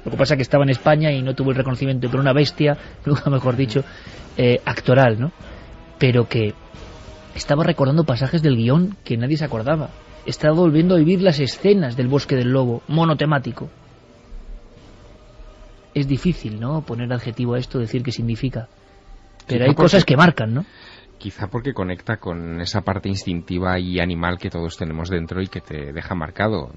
Lo que pasa es que estaba en España y no tuvo el reconocimiento, pero una bestia, nunca mejor dicho, actoral, ¿no? Pero que estaba recordando pasajes del guión que nadie se acordaba. Estaba volviendo a vivir las escenas del Bosque del Lobo, monotemático. Es difícil, ¿no?, poner adjetivo a esto, decir qué significa. Pero hay cosas que marcan, ¿no? Quizá porque conecta con esa parte instintiva y animal que todos tenemos dentro y que te deja marcado.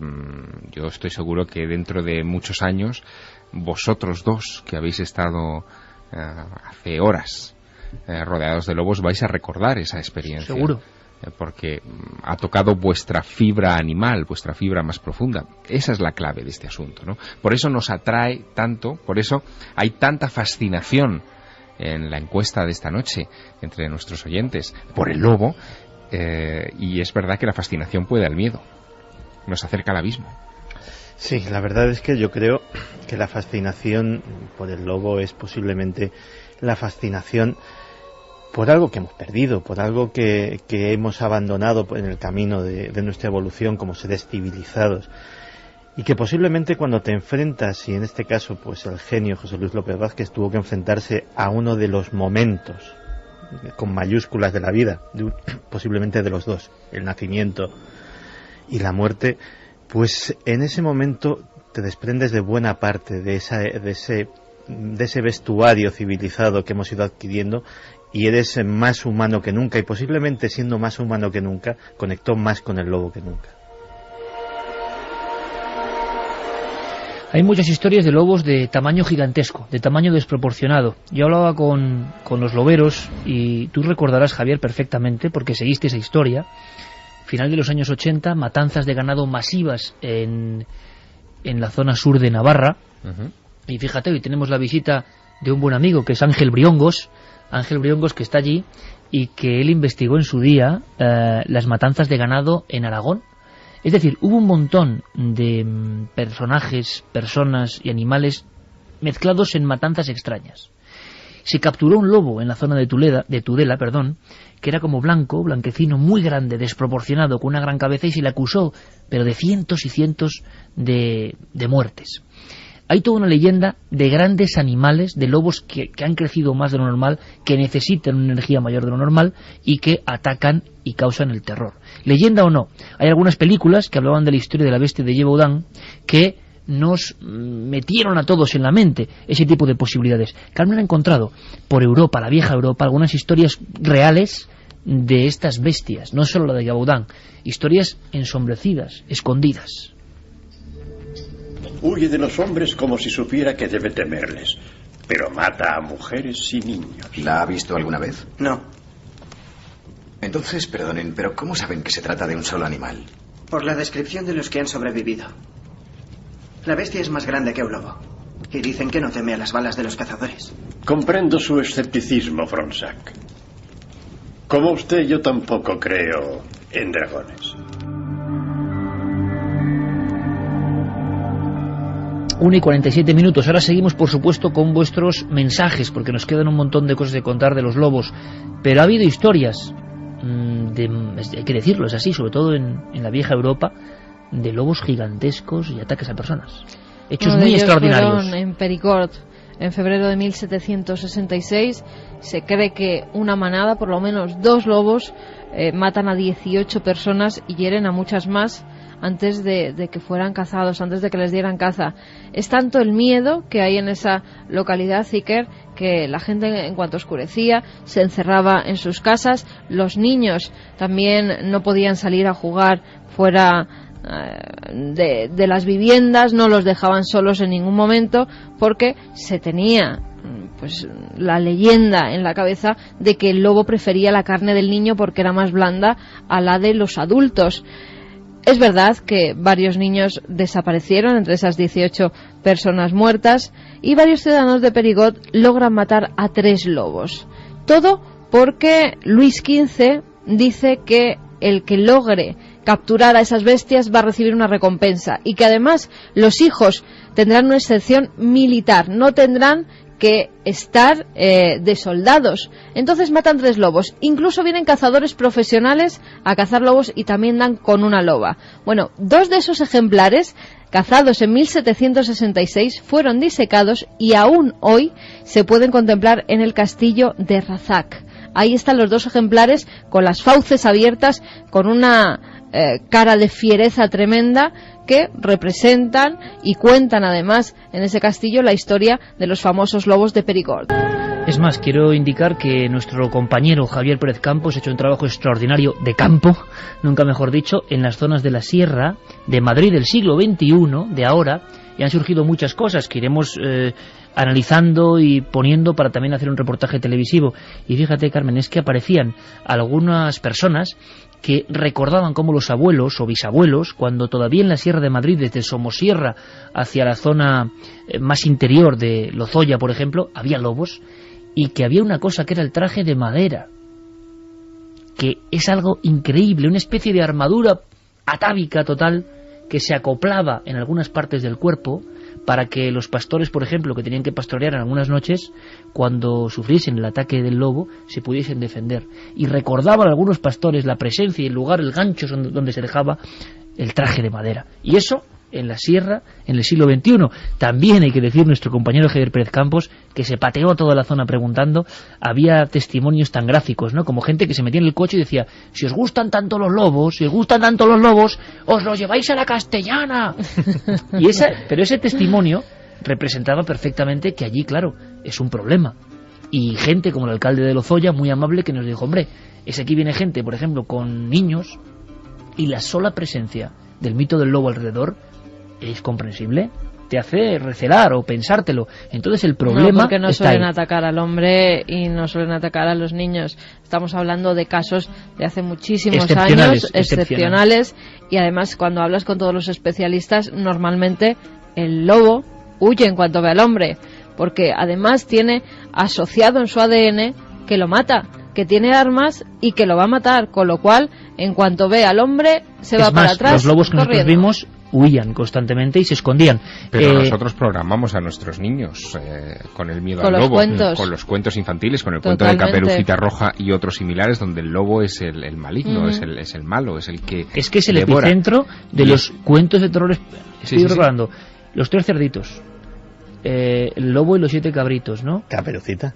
Yo estoy seguro que dentro de muchos años, vosotros 2, que habéis estado hace horas rodeados de lobos, vais a recordar esa experiencia. Seguro. Porque ha tocado vuestra fibra animal, vuestra fibra más profunda. Esa es la clave de este asunto, ¿no? Por eso nos atrae tanto, por eso hay tanta fascinación en la encuesta de esta noche entre nuestros oyentes por el lobo, y es verdad que la fascinación puede al miedo, nos acerca al abismo. Sí, la verdad es que yo creo que la fascinación por el lobo es posiblemente la fascinación por algo que hemos perdido, por algo que hemos abandonado en el camino de nuestra evolución como seres civilizados. Y que posiblemente cuando te enfrentas, y en este caso pues el genio José Luis López Vázquez tuvo que enfrentarse a uno de los momentos con mayúsculas de la vida, posiblemente de los 2, el nacimiento y la muerte, pues en ese momento te desprendes de buena parte de ese vestuario civilizado que hemos ido adquiriendo, y eres más humano que nunca, y posiblemente siendo más humano que nunca, conectó más con el lobo que nunca. Hay muchas historias de lobos de tamaño gigantesco, de tamaño desproporcionado. Yo hablaba con los loberos, y tú recordarás, Javier, perfectamente, porque seguiste esa historia. Final de los años 80, matanzas de ganado masivas en la zona sur de Navarra. Y fíjate, hoy tenemos la visita de un buen amigo, que es Ángel Briongos, que está allí, y que él investigó en su día las matanzas de ganado en Aragón. Es decir, hubo un montón de personajes, personas y animales mezclados en matanzas extrañas. Se capturó un lobo en la zona de Tudela, que era como blanquecino, muy grande, desproporcionado, con una gran cabeza, y se le acusó, pero de cientos y cientos de muertes. Hay toda una leyenda de grandes animales, de lobos que han crecido más de lo normal, que necesitan una energía mayor de lo normal y que atacan y causan el terror. Leyenda o no, hay algunas películas que hablaban de la historia de la bestia de Gévaudan que nos metieron a todos en la mente ese tipo de posibilidades. Carmen ha encontrado por Europa, la vieja Europa, algunas historias reales de estas bestias, no solo la de Gévaudan, historias ensombrecidas, escondidas. Huye de los hombres como si supiera que debe temerles, pero mata a mujeres y niños. ¿La ha visto alguna vez? No. Entonces, perdonen, pero ¿cómo saben que se trata de un solo animal? Por la descripción de los que han sobrevivido. La bestia es más grande que un lobo, y dicen que no teme a las balas de los cazadores. Comprendo su escepticismo, Fronsac. Como usted, yo tampoco creo en dragones. 1:47. Ahora seguimos, por supuesto, con vuestros mensajes, porque nos quedan un montón de cosas de contar de los lobos. Pero ha habido historias, hay que decirlo, es así, sobre todo en la vieja Europa, de lobos gigantescos y ataques a personas. Hechos muy extraordinarios. En Perigord, en febrero de 1766, se cree que una manada, por lo menos 2 lobos, matan a 18 personas y hieren a muchas más antes de que fueran cazados, antes de que les dieran caza. Es tanto el miedo que hay en esa localidad, Iker, que la gente, en cuanto oscurecía, se encerraba en sus casas. Los niños también no podían salir a jugar fuera de las viviendas, no los dejaban solos en ningún momento, porque se tenía pues la leyenda en la cabeza de que el lobo prefería la carne del niño porque era más blanda a la de los adultos. Es verdad que varios niños desaparecieron entre esas 18 personas muertas, y varios ciudadanos de Perigord logran matar a 3 lobos. Todo porque Luis XV dice que el que logre capturar a esas bestias va a recibir una recompensa, y que además los hijos tendrán una excepción militar, no tendrán que estar de soldados. Entonces matan 3 lobos. Incluso vienen cazadores profesionales a cazar lobos y también dan con una loba. Bueno, 2 de esos ejemplares, cazados en 1766, fueron disecados y aún hoy se pueden contemplar en el castillo de Razak. Ahí están los 2 ejemplares con las fauces abiertas, con una cara de fiereza tremenda, que representan y cuentan además en ese castillo la historia de los famosos lobos de Perigord. Es más, quiero indicar que nuestro compañero Javier Pérez Campos ha hecho un trabajo extraordinario de campo, nunca mejor dicho, en las zonas de la sierra de Madrid del siglo XXI, de ahora, y han surgido muchas cosas que iremos analizando y poniendo para también hacer un reportaje televisivo. Y fíjate, Carmen, es que aparecían algunas personas que recordaban cómo los abuelos o bisabuelos, cuando todavía en la Sierra de Madrid, desde Somosierra hacia la zona más interior de Lozoya, por ejemplo, había lobos, y que había una cosa que era el traje de madera, que es algo increíble, una especie de armadura atávica total que se acoplaba en algunas partes del cuerpo para que los pastores, por ejemplo, que tenían que pastorear en algunas noches, cuando sufriesen el ataque del lobo, se pudiesen defender. Y recordaban algunos pastores la presencia y el lugar, el gancho donde se dejaba el traje de madera. Y eso, en la sierra, en el siglo XXI. También hay que decir, nuestro compañero Javier Pérez Campos, que se pateó toda la zona preguntando, había testimonios tan gráficos, ¿no? Como gente que se metía en el coche y decía, si os gustan tanto los lobos, os los lleváis a la Castellana. Pero ese testimonio representaba perfectamente que allí, claro, es un problema. Y gente como el alcalde de Lozoya, muy amable, que nos dijo, hombre, es aquí viene gente, por ejemplo, con niños, y la sola presencia del mito del lobo alrededor es comprensible, te hace recelar o pensártelo. Entonces el problema no, porque no está suelen ahí. atacar al hombre y no suelen atacar a los niños. Estamos hablando de casos de hace muchísimos años, excepcionales, y además cuando hablas con todos los especialistas, normalmente el lobo huye en cuanto ve al hombre, porque además tiene asociado en su ADN que lo mata, que tiene armas y que lo va a matar, con lo cual en cuanto ve al hombre se va para atrás. Los lobos que corriendo. nosotros vimos huían constantemente y se escondían. Pero nosotros programamos a nuestros niños con el miedo al lobo, con los cuentos infantiles, con el cuento de Caperucita Roja y otros similares, donde el lobo es el maligno, es el malo, es el que es que es el devora. epicentro de los cuentos de terror. Estoy recordando los 3 cerditos, el lobo y los 7 cabritos, ¿no? Caperucita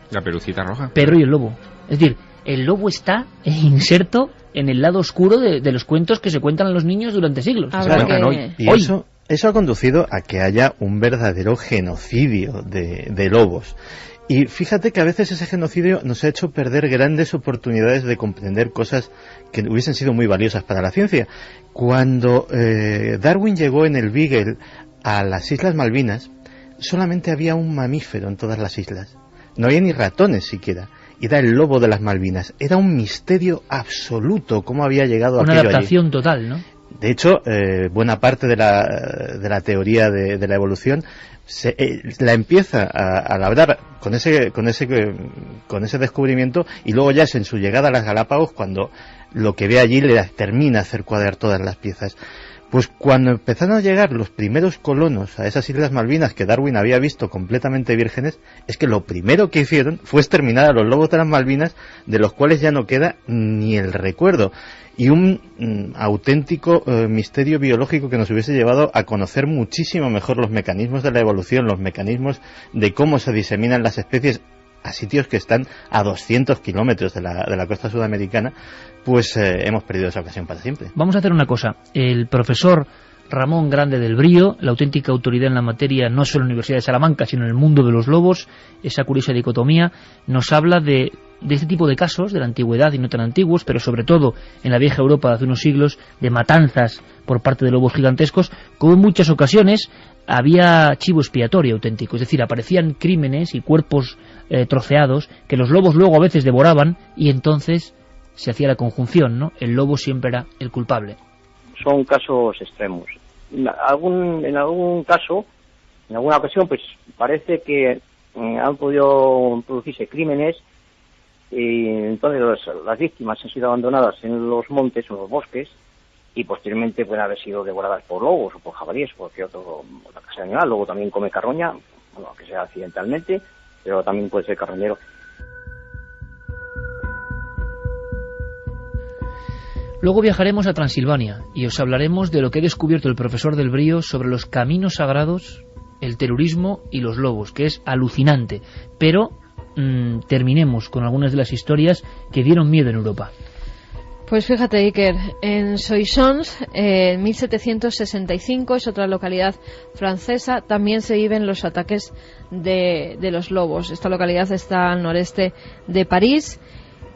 Roja. Pedro y el lobo. Es decir, el lobo está inserto en el lado oscuro de los cuentos que se cuentan a los niños durante siglos. Se cuentan hoy. Y eso ha conducido a que haya un verdadero genocidio de lobos. Y fíjate que a veces ese genocidio nos ha hecho perder grandes oportunidades de comprender cosas que hubiesen sido muy valiosas para la ciencia. Cuando Darwin llegó en el Beagle a las Islas Malvinas, solamente había un mamífero en todas las islas. No había ni ratones siquiera. Y era el lobo de las Malvinas. Era un misterio absoluto cómo había llegado a una adaptación allí. Total, ¿no? De hecho, buena parte de la teoría de la evolución la empieza a labrar con ese descubrimiento, y luego ya es en su llegada a las Galápagos cuando lo que ve allí le termina a hacer cuadrar todas las piezas. Pues cuando empezaron a llegar los primeros colonos a esas Islas Malvinas que Darwin había visto completamente vírgenes, es que lo primero que hicieron fue exterminar a los lobos de las Malvinas, de los cuales ya no queda ni el recuerdo. Y un auténtico misterio biológico que nos hubiese llevado a conocer muchísimo mejor los mecanismos de la evolución, los mecanismos de cómo se diseminan las especies a sitios que están a 200 kilómetros de la costa sudamericana. Pues hemos perdido esa ocasión para siempre. Vamos a hacer una cosa. El profesor Ramón Grande del Brío, la auténtica autoridad en la materia, no solo en la Universidad de Salamanca, sino en el mundo de los lobos, esa curiosa dicotomía, nos habla de este tipo de casos, de la antigüedad y no tan antiguos, pero sobre todo en la vieja Europa de hace unos siglos, de matanzas por parte de lobos gigantescos, como en muchas ocasiones había chivo expiatorio auténtico, es decir, aparecían crímenes y cuerpos troceados que los lobos luego a veces devoraban, y entonces se hacía la conjunción, ¿no? El lobo siempre era el culpable. Son casos extremos. En algún caso, en alguna ocasión, pues parece que han podido producirse crímenes y entonces las víctimas han sido abandonadas en los montes o en los bosques y posteriormente pueden haber sido devoradas por lobos o por jabalíes o cualquier otra clase de animal. Luego también come carroña, bueno, que sea accidentalmente, pero también puede ser carroñero. Luego viajaremos a Transilvania y os hablaremos de lo que ha descubierto el profesor del Brío sobre los caminos sagrados, el terrorismo y los lobos, que es alucinante. Pero terminemos con algunas de las historias que dieron miedo en Europa. Pues fíjate, Iker, en Soissons, en 1765, es otra localidad francesa, también se viven los ataques de los lobos. Esta localidad está al noreste de París.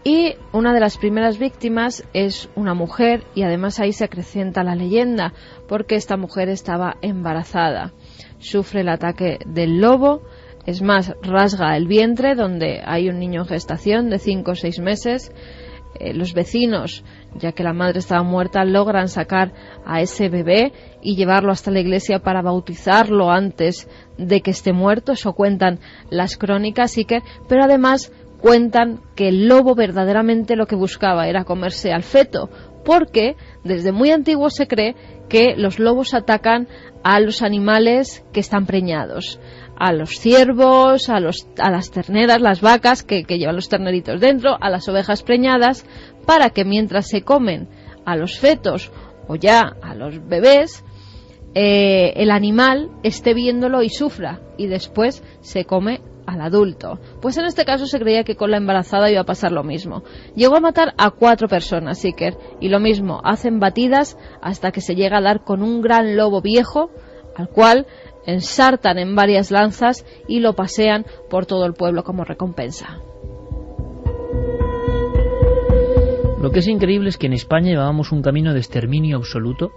Y una de las primeras víctimas es una mujer, y además ahí se acrecienta la leyenda, porque esta mujer estaba embarazada. Sufre el ataque del lobo, es más, rasga el vientre, donde hay un niño en gestación de 5 o 6 meses. Los vecinos, ya que la madre estaba muerta, logran sacar a ese bebé y llevarlo hasta la iglesia para bautizarlo antes de que esté muerto. Eso cuentan las crónicas, Iker, pero además cuentan que el lobo verdaderamente lo que buscaba era comerse al feto, porque desde muy antiguo se cree que los lobos atacan a los animales que están preñados, a los ciervos, a las terneras, las vacas que llevan los terneritos dentro, a las ovejas preñadas, para que mientras se comen a los fetos o ya a los bebés, el animal esté viéndolo y sufra, y después se come al adulto. Pues en este caso se creía que con la embarazada iba a pasar lo mismo. Llegó a matar a 4 personas, Iker, y lo mismo, hacen batidas hasta que se llega a dar con un gran lobo viejo, al cual ensartan en varias lanzas y lo pasean por todo el pueblo como recompensa. Lo que es increíble es que en España llevábamos un camino de exterminio absoluto.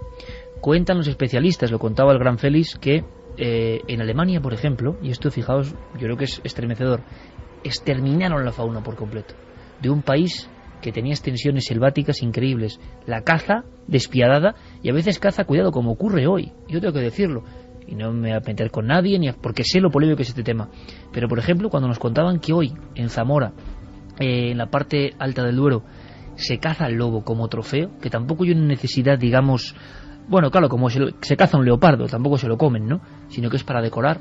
Cuentan los especialistas, lo contaba el gran Félix, que en Alemania, por ejemplo, y esto, fijaos, yo creo que es estremecedor, exterminaron la fauna por completo de un país que tenía extensiones selváticas increíbles. La caza despiadada, y a veces caza, cuidado, como ocurre hoy, yo tengo que decirlo, y no me voy a meter con nadie, porque sé lo polémico que es este tema, pero por ejemplo, cuando nos contaban que hoy en Zamora, en la parte alta del Duero, se caza al lobo como trofeo, que tampoco hay una necesidad, digamos, bueno, claro, como se caza un leopardo, tampoco se lo comen, ¿no? Sino que es para decorar.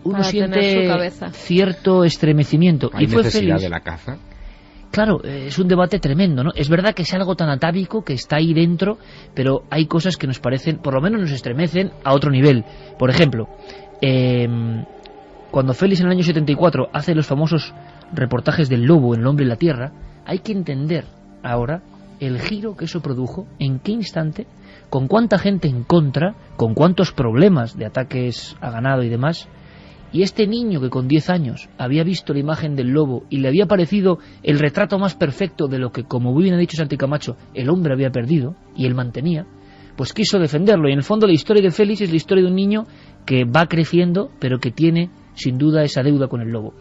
Uno para siente su cabeza. Cierto estremecimiento. ¿Hay y fue necesidad feliz de la caza? Claro, es un debate tremendo, ¿no? Es verdad que es algo tan atávico que está ahí dentro, pero hay cosas que nos parecen, por lo menos nos estremecen a otro nivel. Por ejemplo, cuando Félix en el año 74 hace los famosos reportajes del lobo en El hombre y la tierra, hay que entender ahora el giro que eso produjo, en qué instante, con cuánta gente en contra, con cuántos problemas de ataques a ganado y demás. Y este niño que con 10 años había visto la imagen del lobo y le había parecido el retrato más perfecto de lo que, como muy bien ha dicho Santi Camacho, el hombre había perdido y él mantenía, pues quiso defenderlo. Y en el fondo la historia de Félix es la historia de un niño que va creciendo, pero que tiene sin duda esa deuda con el lobo.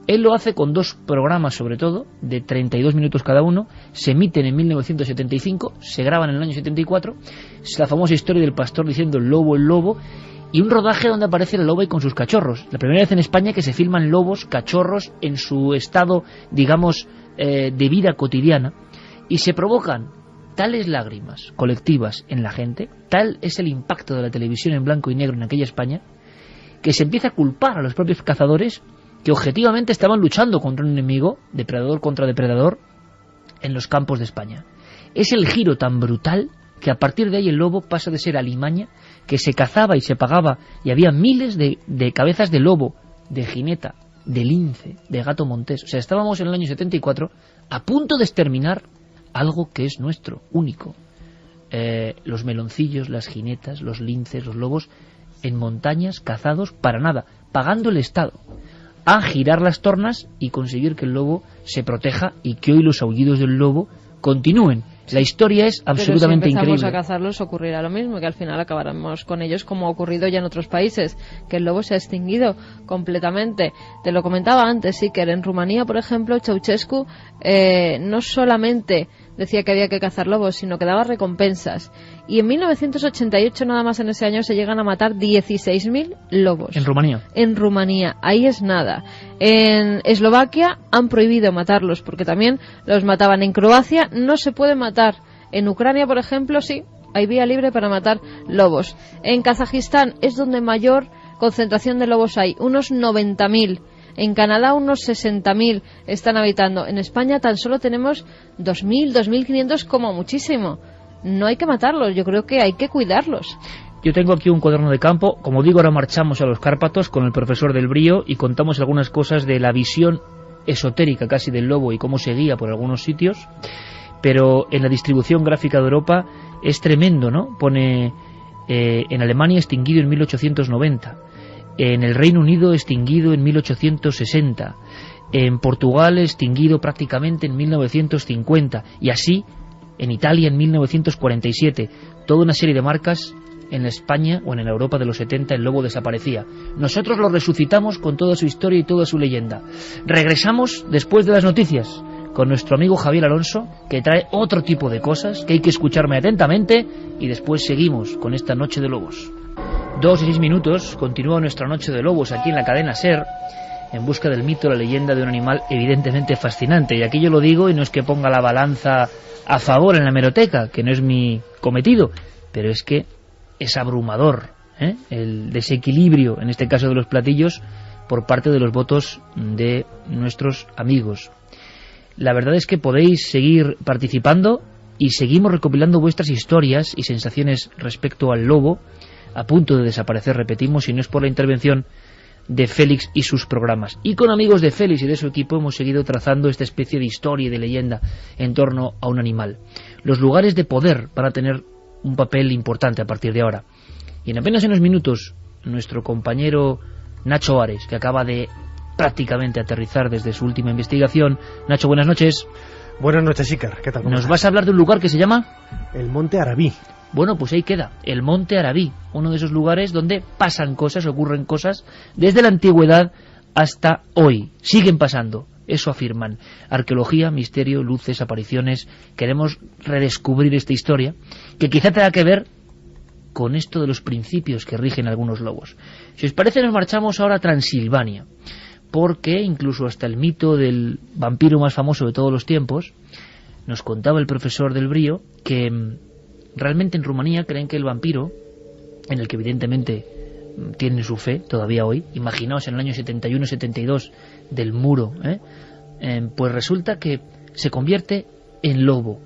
Él lo hace con 2 programas, sobre todo, de 32 minutos cada uno. Se emiten en 1975, se graban en el año 74. Es la famosa historia del pastor diciendo el lobo, y un rodaje donde aparece la loba y con sus cachorros. La primera vez en España que se filman lobos, cachorros, en su estado, digamos, de vida cotidiana, y se provocan tales lágrimas colectivas en la gente, tal es el impacto de la televisión en blanco y negro en aquella España, que se empieza a culpar a los propios cazadores que objetivamente estaban luchando contra un enemigo, depredador contra depredador, en los campos de España. Es el giro tan brutal que a partir de ahí el lobo pasa de ser alimaña, que se cazaba y se pagaba, y había miles de cabezas de lobo, de jineta, de lince, de gato montés. O sea, estábamos en el año 74 a punto de exterminar algo que es nuestro, único. Los meloncillos, las jinetas, los linces, los lobos, en montañas, cazados para nada, pagando el Estado a girar las tornas y conseguir que el lobo se proteja y que hoy los aullidos del lobo continúen. La historia es absolutamente increíble. Pero si empezamos a cazarlos ocurrirá lo mismo, que al final acabaremos con ellos como ha ocurrido ya en otros países, que el lobo se ha extinguido completamente. Te lo comentaba antes, sí, que en Rumanía, por ejemplo, Ceausescu no solamente decía que había que cazar lobos, sino que daba recompensas. Y en 1988, nada más en ese año, se llegan a matar 16.000 lobos. ¿En Rumanía? En Rumanía, ahí es nada. En Eslovaquia han prohibido matarlos, porque también los mataban. En Croacia no se puede matar. En Ucrania, por ejemplo, sí, hay vía libre para matar lobos. En Kazajistán es donde mayor concentración de lobos hay, unos 90.000. En Canadá unos 60.000 están habitando. En España tan solo tenemos 2.000, 2.500 como muchísimo. No hay que matarlos, yo creo que hay que cuidarlos. Yo tengo aquí un cuaderno de campo. Como digo, ahora marchamos a los Cárpatos con el profesor del Brío y contamos algunas cosas de la visión esotérica casi del lobo y cómo se guía por algunos sitios. Pero en la distribución gráfica de Europa es tremendo, ¿no? Pone en Alemania extinguido en 1890, en el Reino Unido extinguido en 1860, en Portugal extinguido prácticamente en 1950 y así en Italia en 1947. Toda una serie de marcas. En España o en la Europa de los 70 el lobo desaparecía. Nosotros lo resucitamos con toda su historia y toda su leyenda. Regresamos después de las noticias con nuestro amigo Javier Alonso, que trae otro tipo de cosas que hay que escucharme atentamente, y después seguimos con esta Noche de Lobos. 2 y 6 minutos, continúa nuestra Noche de Lobos aquí en la cadena SER, en busca del mito, la leyenda de un animal evidentemente fascinante. Y aquí yo lo digo y no es que ponga la balanza a favor en la hemeroteca, que no es mi cometido, pero es que es abrumador, el desequilibrio, en este caso de los platillos, por parte de los votos de nuestros amigos. La verdad es que podéis seguir participando y seguimos recopilando vuestras historias y sensaciones respecto al lobo, a punto de desaparecer, repetimos, si no es por la intervención de Félix y sus programas. Y con amigos de Félix y de su equipo hemos seguido trazando esta especie de historia y de leyenda en torno a un animal. Los lugares de poder van a tener un papel importante a partir de ahora. Y en apenas unos minutos, nuestro compañero Nacho Ares, que acaba de prácticamente aterrizar desde su última investigación. Nacho, buenas noches. Buenas noches, Ícar. ¿Qué tal? ¿Nos vas a hablar de un lugar que se llama? El Monte Arabí. Bueno, pues ahí queda, el Monte Arabí, uno de esos lugares donde pasan cosas, ocurren cosas, desde la antigüedad hasta hoy. Siguen pasando. Eso afirman. Arqueología, misterio, luces, apariciones. Queremos redescubrir esta historia, que quizá tenga que ver con esto de los principios que rigen algunos lobos. Si os parece, nos marchamos ahora a Transilvania, porque incluso hasta el mito del vampiro más famoso de todos los tiempos, nos contaba el profesor del Brío que realmente en Rumanía creen que el vampiro, en el que evidentemente tienen su fe todavía hoy, imaginaos en el año 71-72 del muro, pues resulta que se convierte en lobo,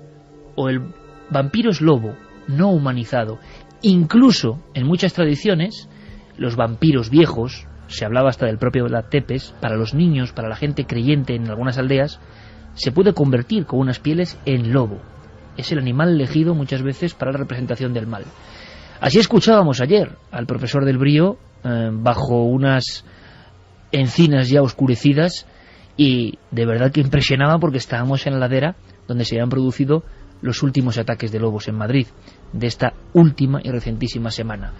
o el vampiro es lobo, no humanizado. Incluso en muchas tradiciones, los vampiros viejos, se hablaba hasta del propio Vlad Tepes, para los niños, para la gente creyente en algunas aldeas, se puede convertir con unas pieles en lobo. Es el animal elegido muchas veces para la representación del mal. Así escuchábamos ayer al profesor del Brío bajo unas encinas ya oscurecidas, y de verdad que impresionaba porque estábamos en la ladera donde se habían producido los últimos ataques de lobos en Madrid, de esta última y recientísima semana.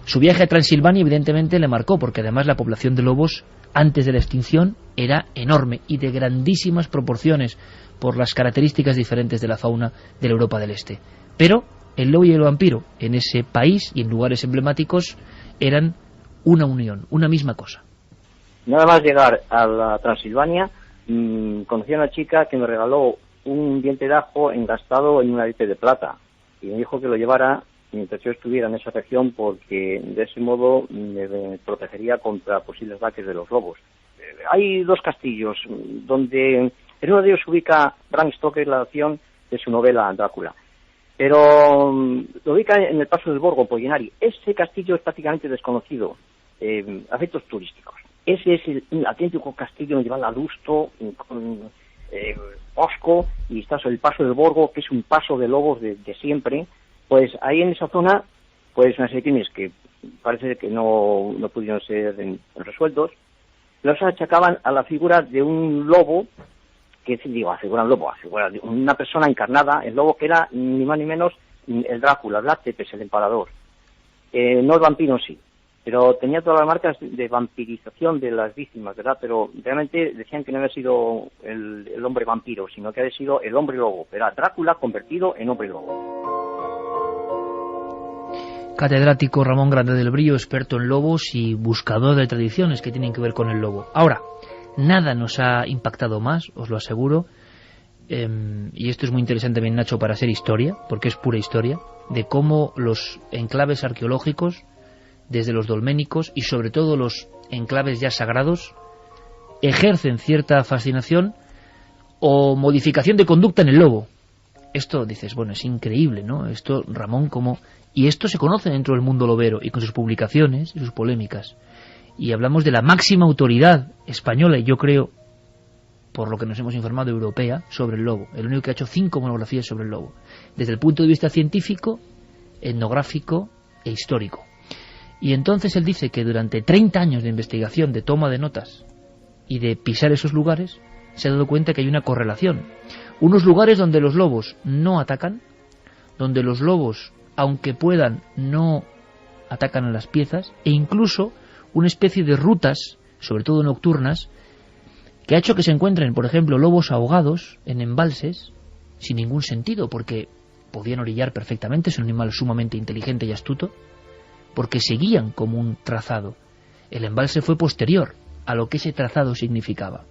Su viaje a Transilvania evidentemente le marcó, porque además la población de lobos antes de la extinción era enorme y de grandísimas proporciones por las características diferentes de la fauna de la Europa del Este. Pero el lobo y el vampiro en ese país y en lugares emblemáticos eran una unión, una misma cosa. Nada más llegar a la Transilvania, conocí a una chica que me regaló un diente de ajo engastado en un arete de plata y me dijo que lo llevara mientras yo estuviera en esa región, porque de ese modo me protegería contra posibles ataques de los lobos. Hay 2 castillos donde en uno de ellos se ubica Bram Stoker, la acción de su novela Drácula, pero lo ubica en el paso del Borgo, Pollinari. Ese castillo es prácticamente desconocido a efectos turísticos. Ese es el auténtico castillo medieval adusto, con osco, y está sobre el paso del Borgo, que es un paso de lobos de siempre. Pues ahí en esa zona, pues una serie de crímenes que parece que no pudieron ser resueltos, los achacaban a la figura de un lobo, que digo, a figura de una persona encarnada, el lobo, que era ni más ni menos el Drácula, Vlad Tepes, el empalador. No el vampiro sí, pero tenía todas las marcas de vampirización de las víctimas, ¿verdad? Pero realmente decían que no había sido el hombre vampiro, sino que había sido el hombre lobo. Era Drácula convertido en hombre lobo. Catedrático Ramón Grande del Brío, experto en lobos y buscador de tradiciones que tienen que ver con el lobo. Ahora, nada nos ha impactado más, os lo aseguro, y esto es muy interesante también, Nacho, para hacer historia, porque es pura historia, de cómo los enclaves arqueológicos, desde los dolménicos y sobre todo los enclaves ya sagrados, ejercen cierta fascinación o modificación de conducta en el lobo. Esto dices, bueno, es increíble, ¿no? Esto, Ramón, como... Y esto se conoce dentro del mundo lobero, y con sus publicaciones y sus polémicas. Y hablamos de la máxima autoridad española, y yo creo, por lo que nos hemos informado, europea, sobre el lobo. El único que ha hecho 5 monografías sobre el lobo. Desde el punto de vista científico, etnográfico e histórico. Y entonces él dice que durante 30 años de investigación, de toma de notas y de pisar esos lugares, se ha dado cuenta que hay una correlación. Unos lugares donde los lobos no atacan, donde los lobos, aunque puedan, no atacan a las piezas, e incluso una especie de rutas, sobre todo nocturnas, que ha hecho que se encuentren, por ejemplo, lobos ahogados en embalses, sin ningún sentido, porque podían orillar perfectamente, es un animal sumamente inteligente y astuto, porque seguían como un trazado. El embalse fue posterior a lo que ese trazado significaba.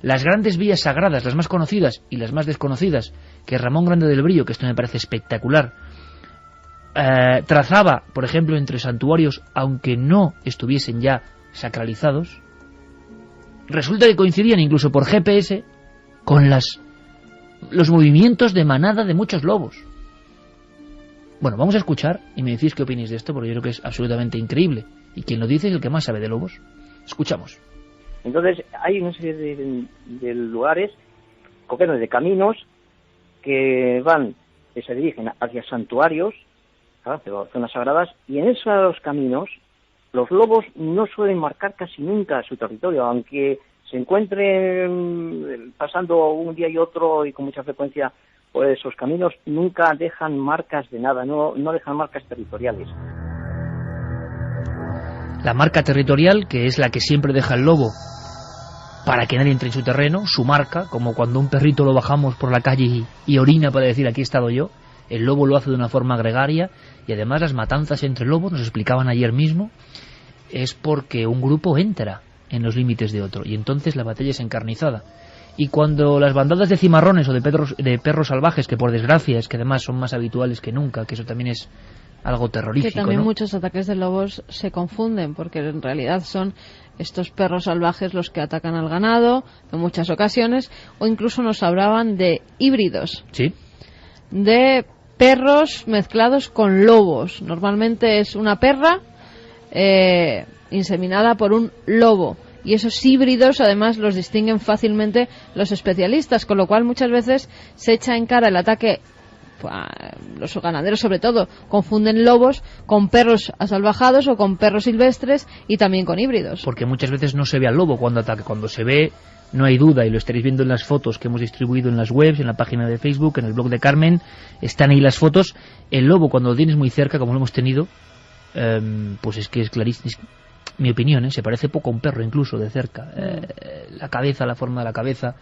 Las grandes vías sagradas, las más conocidas y las más desconocidas, que Ramón Grande del Brillo, que esto me parece espectacular, trazaba, por ejemplo, entre santuarios, aunque no estuviesen ya sacralizados, resulta que coincidían incluso por GPS con los movimientos de manada de muchos lobos. Bueno, vamos a escuchar y me decís qué opináis de esto, porque yo creo que es absolutamente increíble. Y quien lo dice es el que más sabe de lobos. Escuchamos. Entonces hay una serie de lugares, concretos, de caminos que se dirigen hacia santuarios, hacia zonas sagradas, y en esos caminos los lobos no suelen marcar casi nunca su territorio, aunque se encuentren pasando un día y otro y con mucha frecuencia por esos caminos, nunca dejan marcas de nada, no dejan marcas territoriales. La marca territorial, que es la que siempre deja el lobo para que nadie entre en su terreno, su marca, como cuando un perrito lo bajamos por la calle y orina para decir aquí he estado yo, el lobo lo hace de una forma gregaria, y además las matanzas entre lobos, nos explicaban ayer mismo, es porque un grupo entra en los límites de otro, y entonces la batalla es encarnizada. Y cuando las bandadas de cimarrones o de perros salvajes, que por desgracia es que además son más habituales que nunca, que eso también es algo terrorífico, que también, ¿no?, muchos ataques de lobos se confunden, porque en realidad son estos perros salvajes los que atacan al ganado en muchas ocasiones, o incluso nos hablaban de híbridos. Sí. De perros mezclados con lobos. Normalmente es una perra inseminada por un lobo. Y esos híbridos además los distinguen fácilmente los especialistas, con lo cual muchas veces se echa en cara el ataque. Los ganaderos sobre todo confunden lobos con perros asalvajados o con perros silvestres, y también con híbridos. Porque muchas veces no se ve al lobo cuando ataca. Cuando se ve, no hay duda, y lo estaréis viendo en las fotos que hemos distribuido en las webs, en la página de Facebook, en el blog de Carmen, están ahí las fotos. El lobo, cuando lo tienes muy cerca, como lo hemos tenido, pues es que es clarísimo. Mi opinión, se parece poco a un perro incluso de cerca. La cabeza, la forma de la cabeza,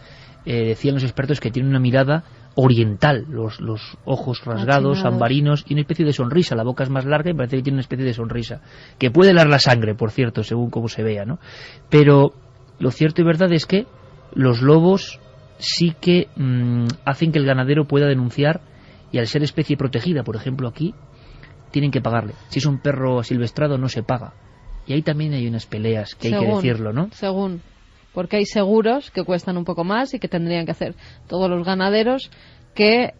decían los expertos que tiene una mirada oriental, los ojos rasgados, ambarinos, y una especie de sonrisa. La boca es más larga y parece que tiene una especie de sonrisa, que puede helar la sangre, por cierto, según cómo se vea, ¿no? Pero lo cierto y verdad es que los lobos sí que hacen que el ganadero pueda denunciar, y al ser especie protegida, por ejemplo aquí, tienen que pagarle. Si es un perro asilvestrado no se paga. Y ahí también hay unas peleas que hay que decirlo, ¿no? Porque hay seguros que cuestan un poco más y que tendrían que hacer todos los ganaderos, que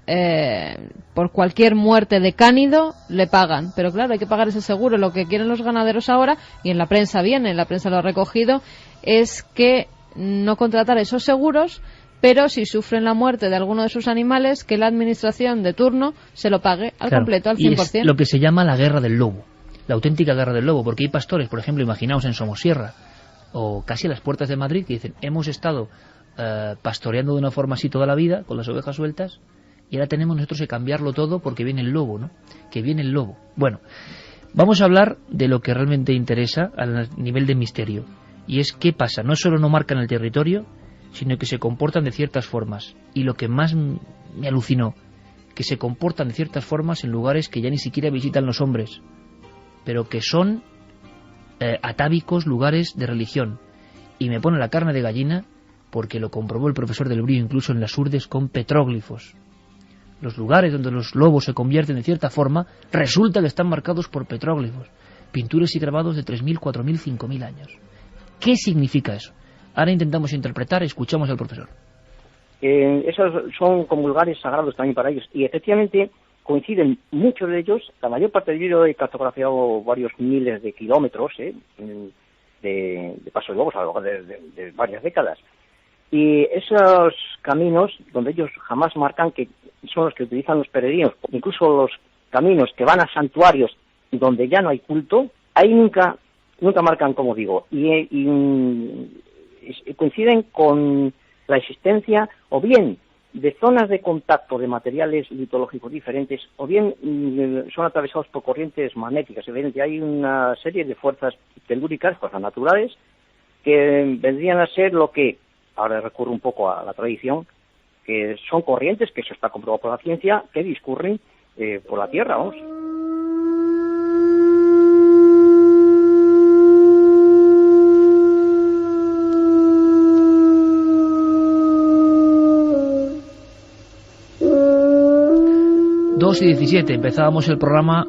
por cualquier muerte de cánido le pagan. Pero claro, hay que pagar ese seguro. Lo que quieren los ganaderos ahora, y en la prensa viene, en la prensa lo ha recogido, es que no contratar esos seguros, pero si sufren la muerte de alguno de sus animales, que la administración de turno se lo pague al completo, al 100%. Y es lo que se llama la guerra del lobo. La auténtica guerra del lobo, porque hay pastores, por ejemplo, imaginaos en Somosierra o casi a las puertas de Madrid, que dicen, hemos estado pastoreando de una forma así toda la vida, con las ovejas sueltas, y ahora tenemos nosotros que cambiarlo todo porque viene el lobo, ¿no? Que viene el lobo. Bueno, vamos a hablar de lo que realmente interesa a nivel de misterio, y es qué pasa. No solo no marcan el territorio, sino que se comportan de ciertas formas, y lo que más me alucinó, que se comportan de ciertas formas en lugares que ya ni siquiera visitan los hombres, pero que son atávicos lugares de religión. Y me pone la carne de gallina porque lo comprobó el profesor del Brío incluso en las urdes con petróglifos. Los lugares donde los lobos se convierten de cierta forma resulta que están marcados por petróglifos, pinturas y grabados de 3.000, 4.000, 5.000 años. ¿Qué significa eso? Ahora intentamos interpretar, escuchamos al profesor. Esos son como lugares sagrados también para ellos, y efectivamente coinciden muchos de ellos. La mayor parte del vídeo he cartografiado varios miles de kilómetros de paso de lobos a lo largo de varias décadas, y esos caminos donde ellos jamás marcan, que son los que utilizan los peregrinos, incluso los caminos que van a santuarios donde ya no hay culto, ahí nunca marcan, como digo, y coinciden con la existencia o bien de zonas de contacto de materiales litológicos diferentes, o bien son atravesados por corrientes magnéticas. Evidentemente hay una serie de fuerzas telúricas, fuerzas naturales, que vendrían a ser lo que, ahora recurro un poco a la tradición, que son corrientes, que eso está comprobado por la ciencia, que discurren por la Tierra, vamos. Y 17, empezábamos el programa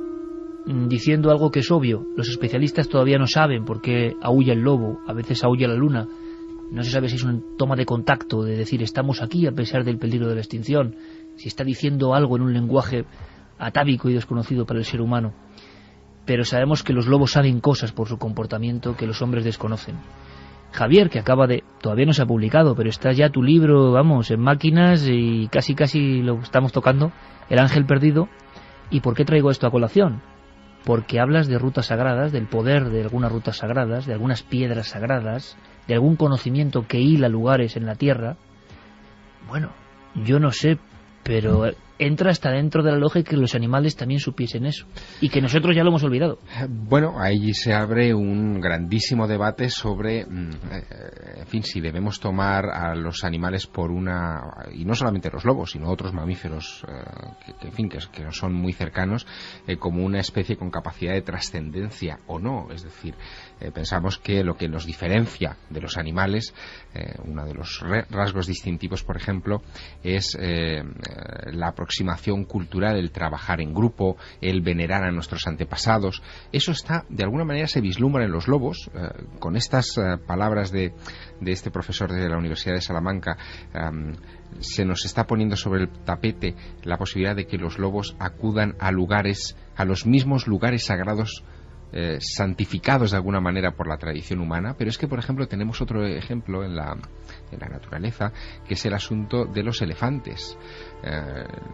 diciendo algo que es obvio. Los especialistas todavía no saben por qué aúlla el lobo, a veces aúlla la luna. No se sabe si es una toma de contacto, de decir estamos aquí a pesar del peligro de la extinción, si está diciendo algo en un lenguaje atávico y desconocido para el ser humano. Pero sabemos que los lobos saben cosas por su comportamiento que los hombres desconocen. Javier, que todavía no se ha publicado, pero está ya tu libro, vamos, en máquinas y casi lo estamos tocando, El ángel perdido. ¿Y por qué traigo esto a colación? Porque hablas de rutas sagradas, del poder de algunas rutas sagradas, de algunas piedras sagradas, de algún conocimiento que hila lugares en la tierra. Bueno, yo no sé, pero entra hasta dentro de la lógica que los animales también supiesen eso, y que nosotros ya lo hemos olvidado. Bueno, ahí se abre un grandísimo debate sobre, en fin, si debemos tomar a los animales por una, y no solamente los lobos, sino otros mamíferos que nos son muy cercanos, como una especie con capacidad de trascendencia o no. Es decir, pensamos que lo que nos diferencia de los animales, uno de los rasgos distintivos, por ejemplo, es la aproximación cultural, el trabajar en grupo, el venerar a nuestros antepasados. Eso está, de alguna manera, se vislumbra en los lobos. Con estas palabras de este profesor de la Universidad de Salamanca, se nos está poniendo sobre el tapete la posibilidad de que los lobos acudan a los mismos lugares sagrados, santificados de alguna manera por la tradición humana. Pero es que, por ejemplo, tenemos otro ejemplo en la naturaleza, que es el asunto de los elefantes.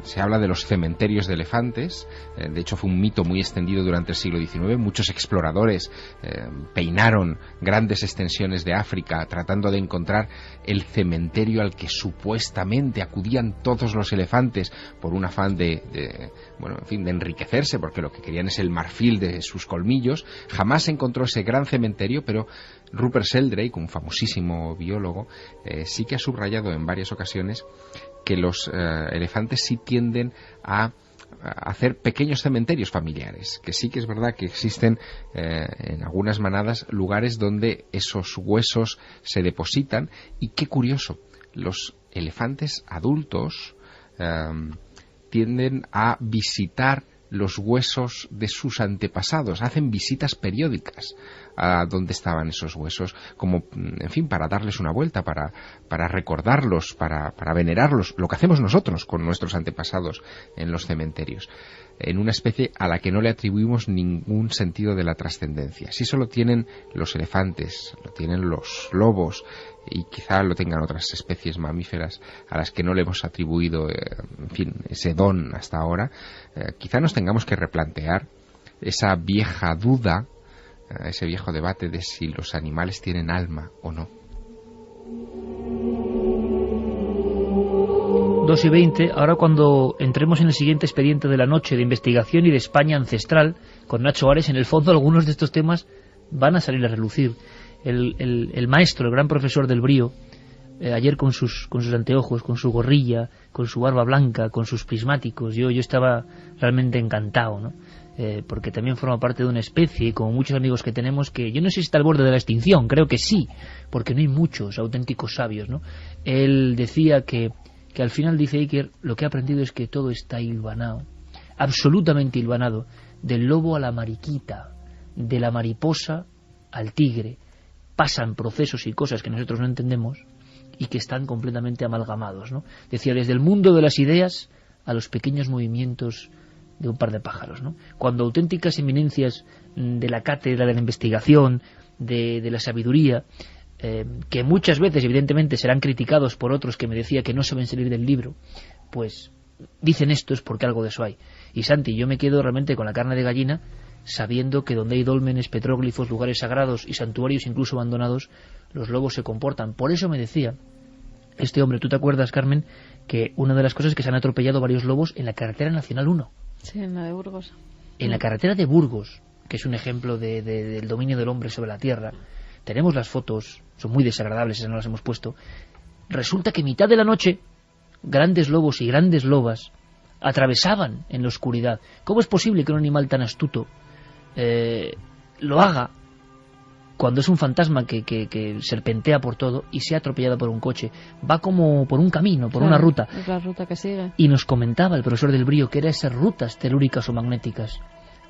Se habla de los cementerios de elefantes. De hecho, fue un mito muy extendido durante el siglo XIX. Muchos exploradores peinaron grandes extensiones de África tratando de encontrar el cementerio al que supuestamente acudían todos los elefantes por un afán de enriquecerse, porque lo que querían es el marfil de sus colmillos. Jamás se encontró ese gran cementerio, pero Rupert Sheldrake, un famosísimo biólogo, sí que ha subrayado en varias ocasiones que los elefantes sí tienden a hacer pequeños cementerios familiares, que sí que es verdad que existen en algunas manadas lugares donde esos huesos se depositan. Y qué curioso, los elefantes adultos tienden a visitar los huesos de sus antepasados, hacen visitas periódicas a donde estaban esos huesos, como, en fin, para darles una vuelta, para recordarlos, para venerarlos, lo que hacemos nosotros con nuestros antepasados en los cementerios, en una especie a la que no le atribuimos ningún sentido de la trascendencia. Sí, solo tienen los elefantes, lo tienen los lobos, y quizá lo tengan otras especies mamíferas a las que no le hemos atribuido, en fin, ese don hasta ahora. Quizá nos tengamos que replantear esa vieja duda, ese viejo debate de si los animales tienen alma o no. 2:20, ahora cuando entremos en el siguiente expediente de la noche de investigación y de España ancestral, con Nacho Ares, en el fondo algunos de estos temas van a salir a relucir. El maestro, el gran profesor del Brío, ayer con sus anteojos, con su gorrilla, con su barba blanca, con sus prismáticos, yo estaba realmente encantado, ¿no? Porque también forma parte de una especie, como muchos amigos que tenemos, que yo no sé si está al borde de la extinción, creo que sí, porque no hay muchos auténticos sabios, ¿no? Él decía que al final, dice Iker, lo que ha aprendido es que todo está hilvanado, absolutamente hilvanado, del lobo a la mariquita, de la mariposa al tigre, pasan procesos y cosas que nosotros no entendemos y que están completamente amalgamados, ¿no? Decía, desde el mundo de las ideas a los pequeños movimientos de un par de pájaros, ¿no? Cuando auténticas eminencias de la cátedra, de la investigación, de la sabiduría, que muchas veces evidentemente serán criticados por otros que me decía que no saben salir del libro, pues dicen esto es porque algo de eso hay. Y Santi, yo me quedo realmente con la carne de gallina sabiendo que donde hay dólmenes, petróglifos, lugares sagrados y santuarios incluso abandonados, los lobos se comportan. Por eso me decía este hombre, ¿tú te acuerdas, Carmen, que una de las cosas es que se han atropellado varios lobos en la carretera nacional 1? Sí, en la de Burgos. En la carretera de Burgos, que es un ejemplo del dominio del hombre sobre la tierra. Tenemos las fotos, son muy desagradables, esas no las hemos puesto. Resulta que mitad de la noche, grandes lobos y grandes lobas atravesaban en la oscuridad. ¿Cómo es posible que un animal tan astuto lo haga cuando es un fantasma que serpentea por todo y sea atropellado por un coche? Va como por un camino, por una ruta. Es la ruta que sigue. Y nos comentaba el profesor del Brío que eran esas rutas telúricas o magnéticas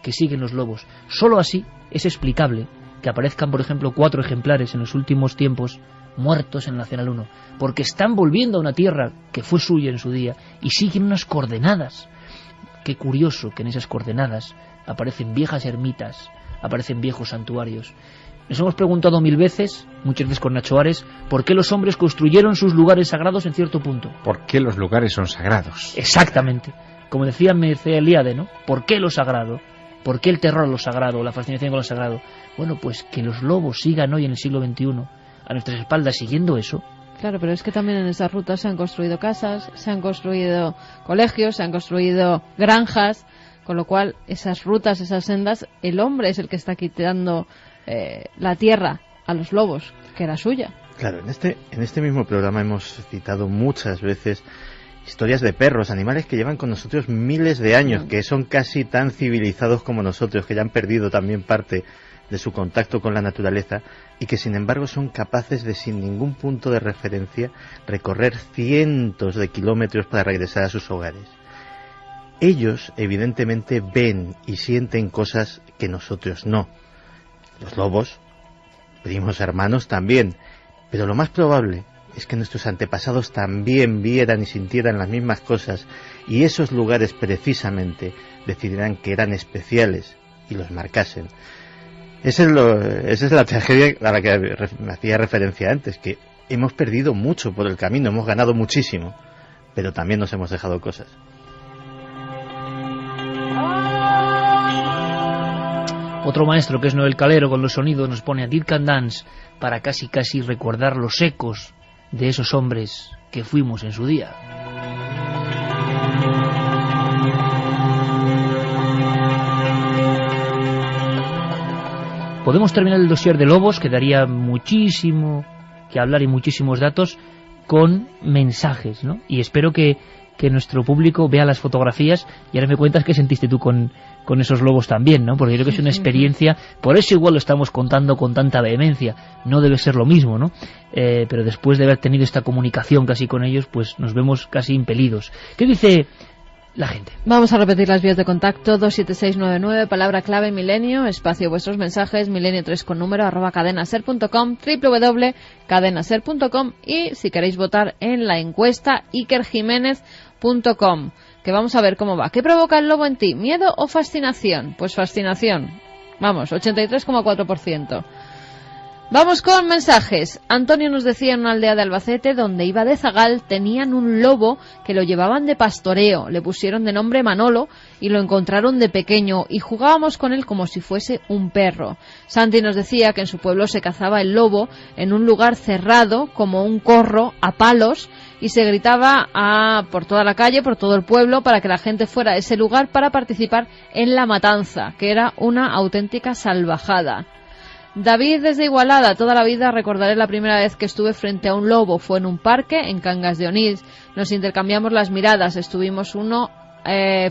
que siguen los lobos. Solo así es explicable que aparezcan, por ejemplo, 4 ejemplares en los últimos tiempos muertos en el Nacional 1, porque están volviendo a una tierra que fue suya en su día y siguen unas coordenadas. Qué curioso que en esas coordenadas aparecen viejas ermitas, aparecen viejos santuarios. Nos hemos preguntado 1000 veces, muchas veces con Nacho Ares, ¿por qué los hombres construyeron sus lugares sagrados en cierto punto? ¿Por qué los lugares son sagrados? Exactamente. Como decía Mircea Eliade, ¿no? ¿Por qué lo sagrado? ¿Por qué el terror a lo sagrado, la fascinación con lo sagrado? Bueno, pues que los lobos sigan hoy en el siglo XXI a nuestras espaldas siguiendo eso. Claro, pero es que también en esas rutas se han construido casas, se han construido colegios, se han construido granjas, con lo cual esas rutas, esas sendas, el hombre es el que está quitando la tierra a los lobos, que era suya. Claro, en este mismo programa hemos citado muchas veces historias de perros, animales que llevan con nosotros miles de años, que son casi tan civilizados como nosotros, que ya han perdido también parte de su contacto con la naturaleza y que sin embargo son capaces de, sin ningún punto de referencia, recorrer cientos de kilómetros para regresar a sus hogares. Ellos evidentemente ven y sienten cosas que nosotros no. Los lobos, primos hermanos también, pero lo más probable es que nuestros antepasados también vieran y sintieran las mismas cosas, y esos lugares precisamente decidirán que eran especiales y los marcasen. Esa es la tragedia a la que me hacía referencia antes, que hemos perdido mucho por el camino, hemos ganado muchísimo, pero también nos hemos dejado cosas. Otro maestro, que es Noel Calero, con los sonidos nos pone a Dead Can Dance para casi recordar los ecos de esos hombres que fuimos en su día. Podemos terminar el dossier de lobos, que daría muchísimo que hablar y muchísimos datos, con mensajes, ¿no? Y espero que nuestro público vea las fotografías y ahora me cuentas qué sentiste tú con esos lobos también, ¿no? Porque yo creo que es una experiencia, por eso igual lo estamos contando con tanta vehemencia, no debe ser lo mismo, ¿no? Pero después de haber tenido esta comunicación casi con ellos, pues nos vemos casi impelidos. ¿Qué dice la gente? Vamos a repetir las vías de contacto: 27699, palabra clave milenio, espacio vuestros mensajes, milenio3 con número, @cadenaser.com, www.cadenaser.com, y si queréis votar en la encuesta, ikerjiménez.com, que vamos a ver cómo va. ¿Qué provoca el lobo en ti? ¿Miedo o fascinación? Pues fascinación. Vamos, 83,4%. Vamos con mensajes. Antonio nos decía, en una aldea de Albacete, donde iba de zagal, tenían un lobo que lo llevaban de pastoreo. Le pusieron de nombre Manolo y lo encontraron de pequeño y jugábamos con él como si fuese un perro. Santi nos decía que en su pueblo se cazaba el lobo en un lugar cerrado, como un corro, a palos, y se gritaba por toda la calle, por todo el pueblo, para que la gente fuera a ese lugar para participar en la matanza, que era una auténtica salvajada. David desde Igualada: toda la vida recordaré la primera vez que estuve frente a un lobo, fue en un parque en Cangas de Onís. Nos intercambiamos las miradas, estuvimos uno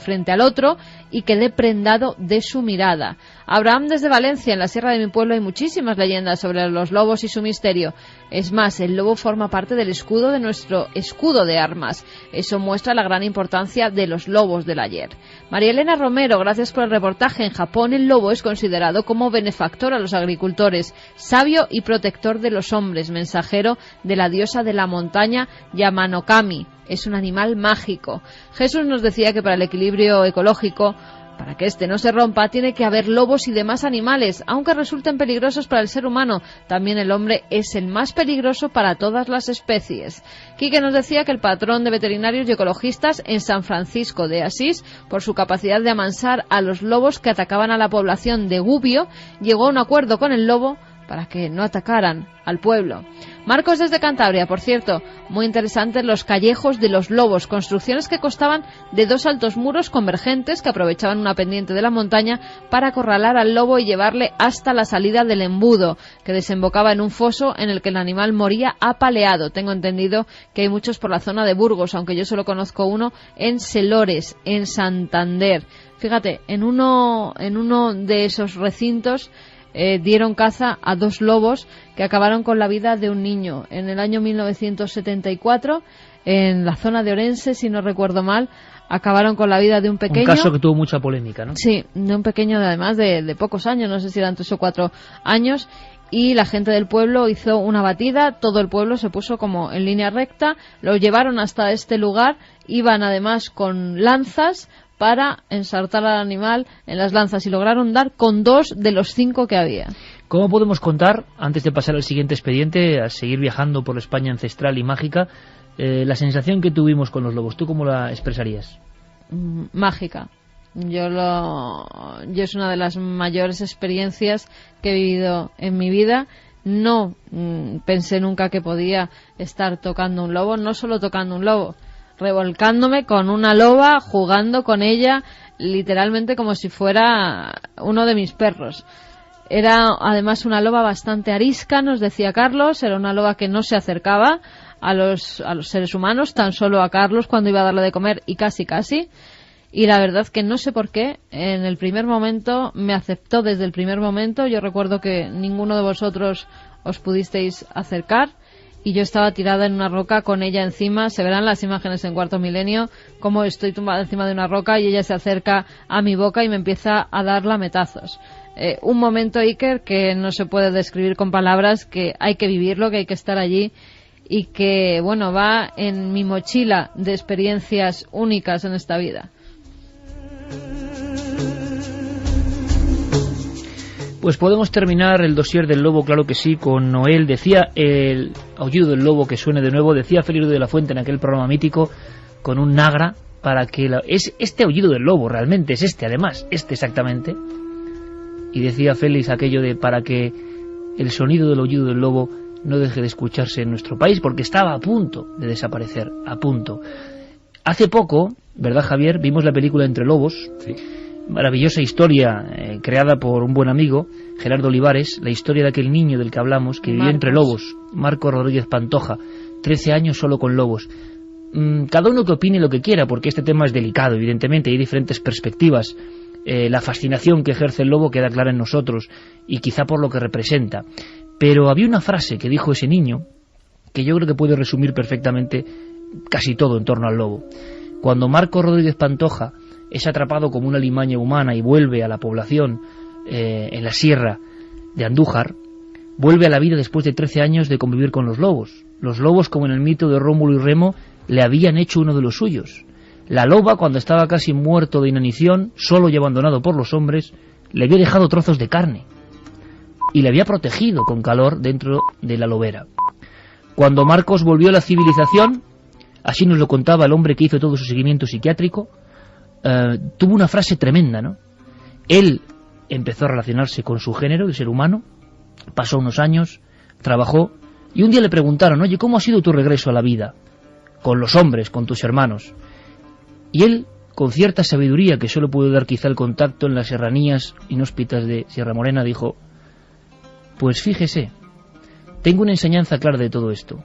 frente al otro y quedé prendado de su mirada. Abraham desde Valencia, en la sierra de mi pueblo hay muchísimas leyendas sobre los lobos y su misterio. Es más, el lobo forma parte del escudo de nuestro escudo de armas. Eso muestra la gran importancia de los lobos del ayer. María Elena Romero, gracias por el reportaje. En Japón el lobo es considerado como benefactor a los agricultores, sabio y protector de los hombres, mensajero de la diosa de la montaña Yamanokami. Es un animal mágico. Jesús nos decía que para el equilibrio ecológico, para que este no se rompa, tiene que haber lobos y demás animales, aunque resulten peligrosos para el ser humano. También el hombre es el más peligroso para todas las especies. Quique nos decía que el patrón de veterinarios y ecologistas en San Francisco de Asís, por su capacidad de amansar a los lobos que atacaban a la población de Gubbio, llegó a un acuerdo con el lobo para que no atacaran al pueblo. Marcos desde Cantabria, por cierto, muy interesantes los callejos de los lobos, construcciones que constaban de 2 altos muros convergentes que aprovechaban una pendiente de la montaña para acorralar al lobo y llevarle hasta la salida del embudo, que desembocaba en un foso en el que el animal moría apaleado. Tengo entendido que hay muchos por la zona de Burgos, aunque yo solo conozco uno en Selores, en Santander. Fíjate, en uno de esos recintos dieron caza a 2 lobos que acabaron con la vida de un niño. En el año 1974, en la zona de Orense, si no recuerdo mal, acabaron con la vida de un pequeño. Un caso que tuvo mucha polémica, ¿no? Sí, de un pequeño además de pocos años, no sé si eran 3 o 4 años, y la gente del pueblo hizo una batida, todo el pueblo se puso como en línea recta, lo llevaron hasta este lugar, iban además con lanzas para ensartar al animal en las lanzas y lograron dar con 2 de los 5 que había. ¿Cómo podemos contar, antes de pasar al siguiente expediente, a seguir viajando por la España ancestral y mágica, la sensación que tuvimos con los lobos? ¿Tú cómo la expresarías? Mágica. Yo es una de las mayores experiencias que he vivido en mi vida. No pensé nunca que podía estar tocando un lobo, no solo tocando un lobo, revolcándome con una loba, jugando con ella, literalmente como si fuera uno de mis perros. Era además una loba bastante arisca, nos decía Carlos, era una loba que no se acercaba a los seres humanos, tan solo a Carlos cuando iba a darle de comer y casi. Y la verdad que no sé por qué, en el primer momento me aceptó desde el primer momento. Yo recuerdo que ninguno de vosotros os pudisteis acercar y yo estaba tirada en una roca con ella encima. Se verán las imágenes en Cuarto Milenio, como estoy tumbada encima de una roca y ella se acerca a mi boca y me empieza a dar lametazos. Un momento, Iker, que no se puede describir con palabras, que hay que vivirlo, que hay que estar allí y que, bueno, va en mi mochila de experiencias únicas en esta vida. Pues podemos terminar el dossier del lobo, claro que sí, con Noel. Decía el aullido del lobo, que suene de nuevo, decía Félix de la Fuente en aquel programa mítico, con un nagra, para que es este aullido del lobo, realmente, es este además, este exactamente. Y decía Félix aquello de para que el sonido del aullido del lobo no deje de escucharse en nuestro país, porque estaba a punto de desaparecer, a punto. Hace poco, ¿verdad, Javier?, vimos la película Entre Lobos. Sí. Maravillosa historia creada por un buen amigo, Gerardo Olivares, la historia de aquel niño del que hablamos, que vivió entre lobos, Marcos Rodríguez Pantoja, 13 años solo con lobos. Cada uno que opine lo que quiera, porque este tema es delicado, evidentemente, hay diferentes perspectivas. La fascinación que ejerce el lobo queda clara en nosotros, y quizá por lo que representa. Pero había una frase que dijo ese niño, que yo creo que puede resumir perfectamente casi todo en torno al lobo. Cuando Marcos Rodríguez Pantoja es atrapado como una alimaña humana y vuelve a la población en la sierra de Andújar, vuelve a la vida después de 13 años de convivir con los lobos. Los lobos, como en el mito de Rómulo y Remo, le habían hecho uno de los suyos. La loba, cuando estaba casi muerto de inanición, solo y abandonado por los hombres, le había dejado trozos de carne y le había protegido con calor dentro de la lobera. Cuando Marcos volvió a la civilización, así nos lo contaba el hombre que hizo todo su seguimiento psiquiátrico, tuvo una frase tremenda, ¿no? Él empezó a relacionarse con su género, el ser humano, pasó unos años, trabajó, y un día le preguntaron, oye, ¿cómo ha sido tu regreso a la vida? Con los hombres, con tus hermanos. Y él, con cierta sabiduría que solo pudo dar quizá el contacto en las serranías inhóspitas de Sierra Morena, dijo, pues fíjese, tengo una enseñanza clara de todo esto.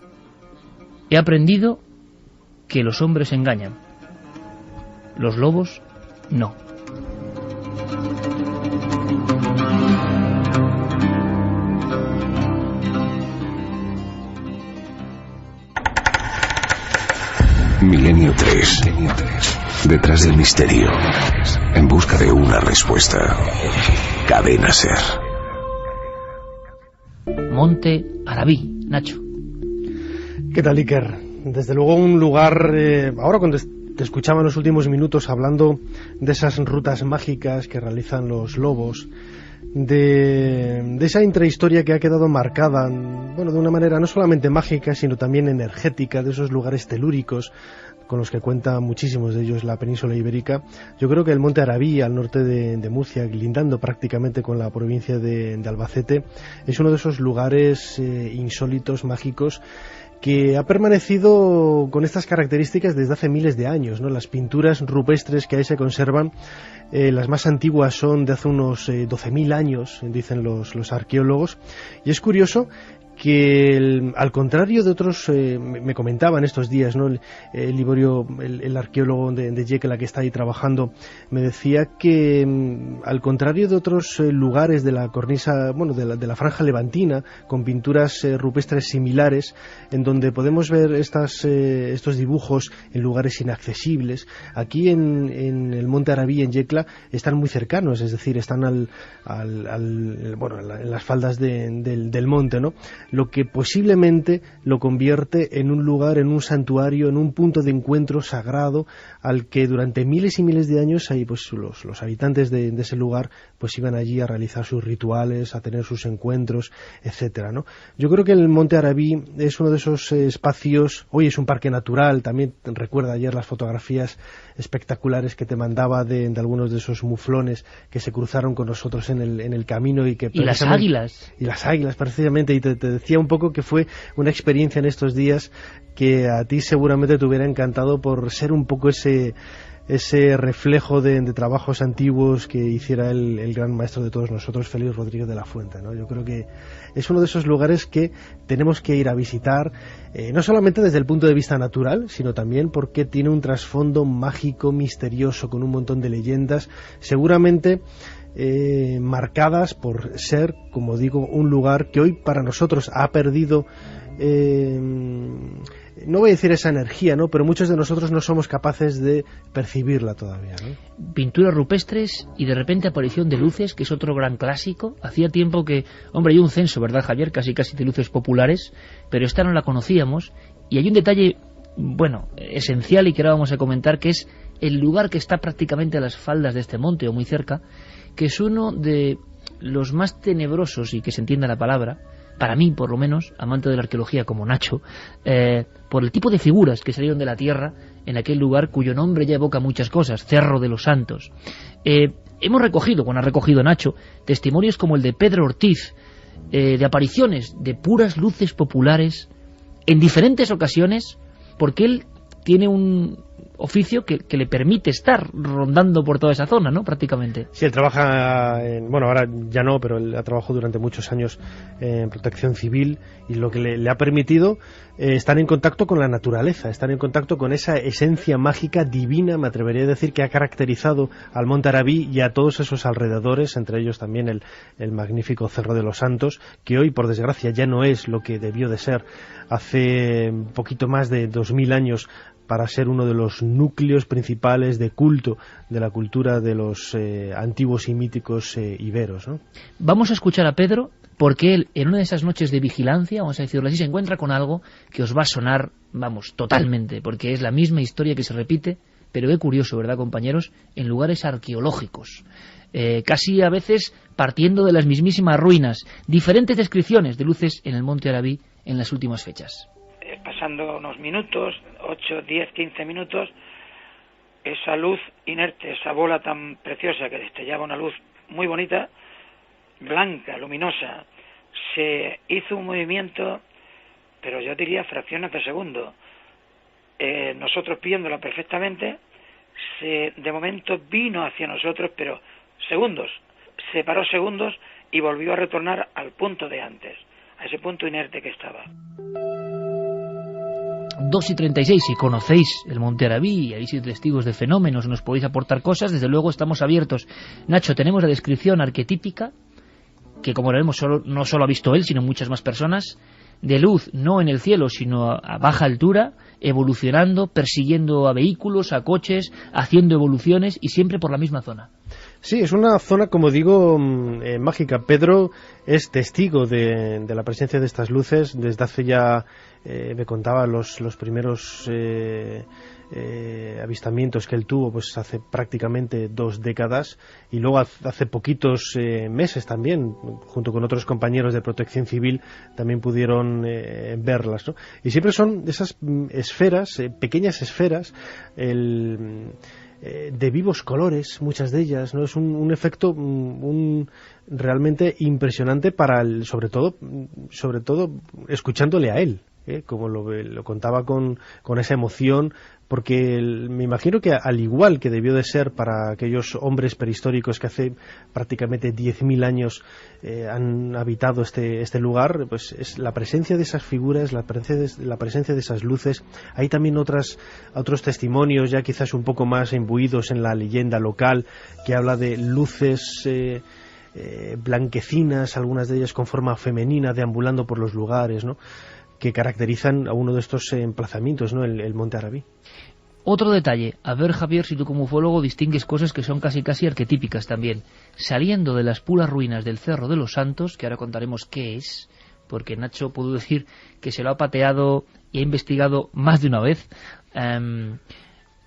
He aprendido que los hombres engañan. Los lobos, no. Milenio 3. Detrás del misterio. En busca de una respuesta. Cadena SER. Monte Arabí, Nacho. ¿Qué tal, Iker? Desde luego un lugar... ahora cuando te escuchaba en los últimos minutos hablando de esas rutas mágicas que realizan los lobos, de esa intrahistoria que ha quedado marcada, bueno, de una manera no solamente mágica, sino también energética, de esos lugares telúricos con los que cuenta muchísimos de ellos la península ibérica. Yo creo que el Monte Arabí, al norte de Murcia, lindando prácticamente con la provincia de Albacete, es uno de esos lugares insólitos, mágicos, que ha permanecido con estas características desde hace miles de años, ¿no? Las pinturas rupestres que ahí se conservan, las más antiguas son de hace unos 12.000 años, dicen los arqueólogos, y es curioso que al contrario de otros, me comentaban estos días, ¿no? Liborio, el arqueólogo de Yecla que está ahí trabajando, me decía que al contrario de otros lugares de la cornisa, bueno, de la franja levantina, con pinturas rupestres similares, en donde podemos ver estos dibujos en lugares inaccesibles, aquí en el Monte Arabí, en Yecla, están muy cercanos, es decir, están en las faldas del monte, ¿no? Lo que posiblemente lo convierte en un lugar, en un santuario, en un punto de encuentro sagrado al que durante miles y miles de años ahí, pues, los habitantes de ese lugar pues iban allí a realizar sus rituales, a tener sus encuentros, etcétera, ¿no? Yo creo que el Monte Arabí es uno de esos espacios. Hoy es un parque natural, también recuerda ayer las fotografías espectaculares que te mandaba de algunos de esos muflones que se cruzaron con nosotros en el camino y las águilas. Y las águilas, precisamente, y te decía un poco que fue una experiencia en estos días que a ti seguramente te hubiera encantado por ser un poco ese reflejo de trabajos antiguos que hiciera el gran maestro de todos nosotros, Félix Rodríguez de la Fuente, ¿no? Yo creo que es uno de esos lugares que tenemos que ir a visitar, no solamente desde el punto de vista natural, sino también porque tiene un trasfondo mágico, misterioso, con un montón de leyendas, seguramente marcadas por ser, como digo, un lugar que hoy para nosotros ha perdido, no voy a decir esa energía, ¿no? Pero muchos de nosotros no somos capaces de percibirla todavía, ¿no? Pinturas rupestres y de repente aparición de luces, que es otro gran clásico. Hacía tiempo que, hombre, hay un censo, ¿verdad, Javier? Casi de luces populares, pero esta no la conocíamos. Y hay un detalle, bueno, esencial y que ahora vamos a comentar, que es el lugar que está prácticamente a las faldas de este monte o muy cerca, que es uno de los más tenebrosos, y que se entienda la palabra, para mí por lo menos, amante de la arqueología como Nacho, por el tipo de figuras que salieron de la tierra en aquel lugar cuyo nombre ya evoca muchas cosas, Cerro de los Santos. Hemos recogido, ha recogido Nacho, testimonios como el de Pedro Ortiz, de apariciones de puras luces populares en diferentes ocasiones, porque él tiene un oficio que le permite estar rondando por toda esa zona, ¿no? Prácticamente. Sí, él trabaja, bueno, ahora ya no, pero él ha trabajado durante muchos años en protección civil, y lo que le ha permitido estar en contacto con la naturaleza, estar en contacto con esa esencia mágica divina, me atrevería a decir, que ha caracterizado al Monte Arabí y a todos esos alrededores, entre ellos también el magnífico Cerro de los Santos, que hoy, por desgracia, ya no es lo que debió de ser hace un poquito más de 2000 años, para ser uno de los núcleos principales de culto de la cultura de los antiguos y míticos iberos, ¿no? Vamos a escuchar a Pedro, porque él, en una de esas noches de vigilancia, vamos a decirlo así, se encuentra con algo que os va a sonar, vamos, totalmente, porque es la misma historia que se repite, pero qué curioso, ¿verdad, compañeros?, en lugares arqueológicos. Casi a veces partiendo de las mismísimas ruinas, diferentes descripciones de luces en el Monte Arabí en las últimas fechas. Pasando unos minutos, 8, 10, 15 minutos, esa luz inerte, esa bola tan preciosa que destellaba una luz muy bonita, blanca, luminosa, se hizo un movimiento, pero yo diría fracciones de segundo. Nosotros viéndola perfectamente, de momento vino hacia nosotros, pero segundos, se paró segundos y volvió a retornar al punto de antes, a ese punto inerte que estaba. 2:36, si conocéis el Monte Arabí y habéis sido testigos de fenómenos, nos podéis aportar cosas, desde luego estamos abiertos. Nacho, tenemos la descripción arquetípica, que como veremos no solo ha visto él, sino muchas más personas, de luz, no en el cielo, sino a baja altura, evolucionando, persiguiendo a vehículos, a coches, haciendo evoluciones y siempre por la misma zona. Sí, es una zona, como digo, mágica. Pedro es testigo de la presencia de estas luces desde hace ya, me contaba, los primeros avistamientos que él tuvo, pues hace prácticamente 2 décadas, y luego hace poquitos meses también, junto con otros compañeros de Protección Civil, también pudieron verlas, ¿no? Y siempre son esas esferas, pequeñas esferas, de vivos colores, muchas de ellas, ¿no? Es un efecto realmente impresionante sobre todo escuchándole a él, como lo contaba con esa emoción, porque me imagino que al igual que debió de ser para aquellos hombres prehistóricos que hace prácticamente 10.000 años han habitado este lugar, pues es la presencia de esas figuras, la presencia de esas luces. Hay también otros testimonios ya quizás un poco más imbuidos en la leyenda local, que habla de luces blanquecinas, algunas de ellas con forma femenina, deambulando por los lugares, ¿no?, que caracterizan a uno de estos emplazamientos, ¿no?, el Monte Arabí. Otro detalle, a ver, Javier, si tú como ufólogo distingues cosas que son casi arquetípicas también. Saliendo de las puras ruinas del Cerro de los Santos, que ahora contaremos qué es, porque Nacho puedo decir que se lo ha pateado y ha investigado más de una vez,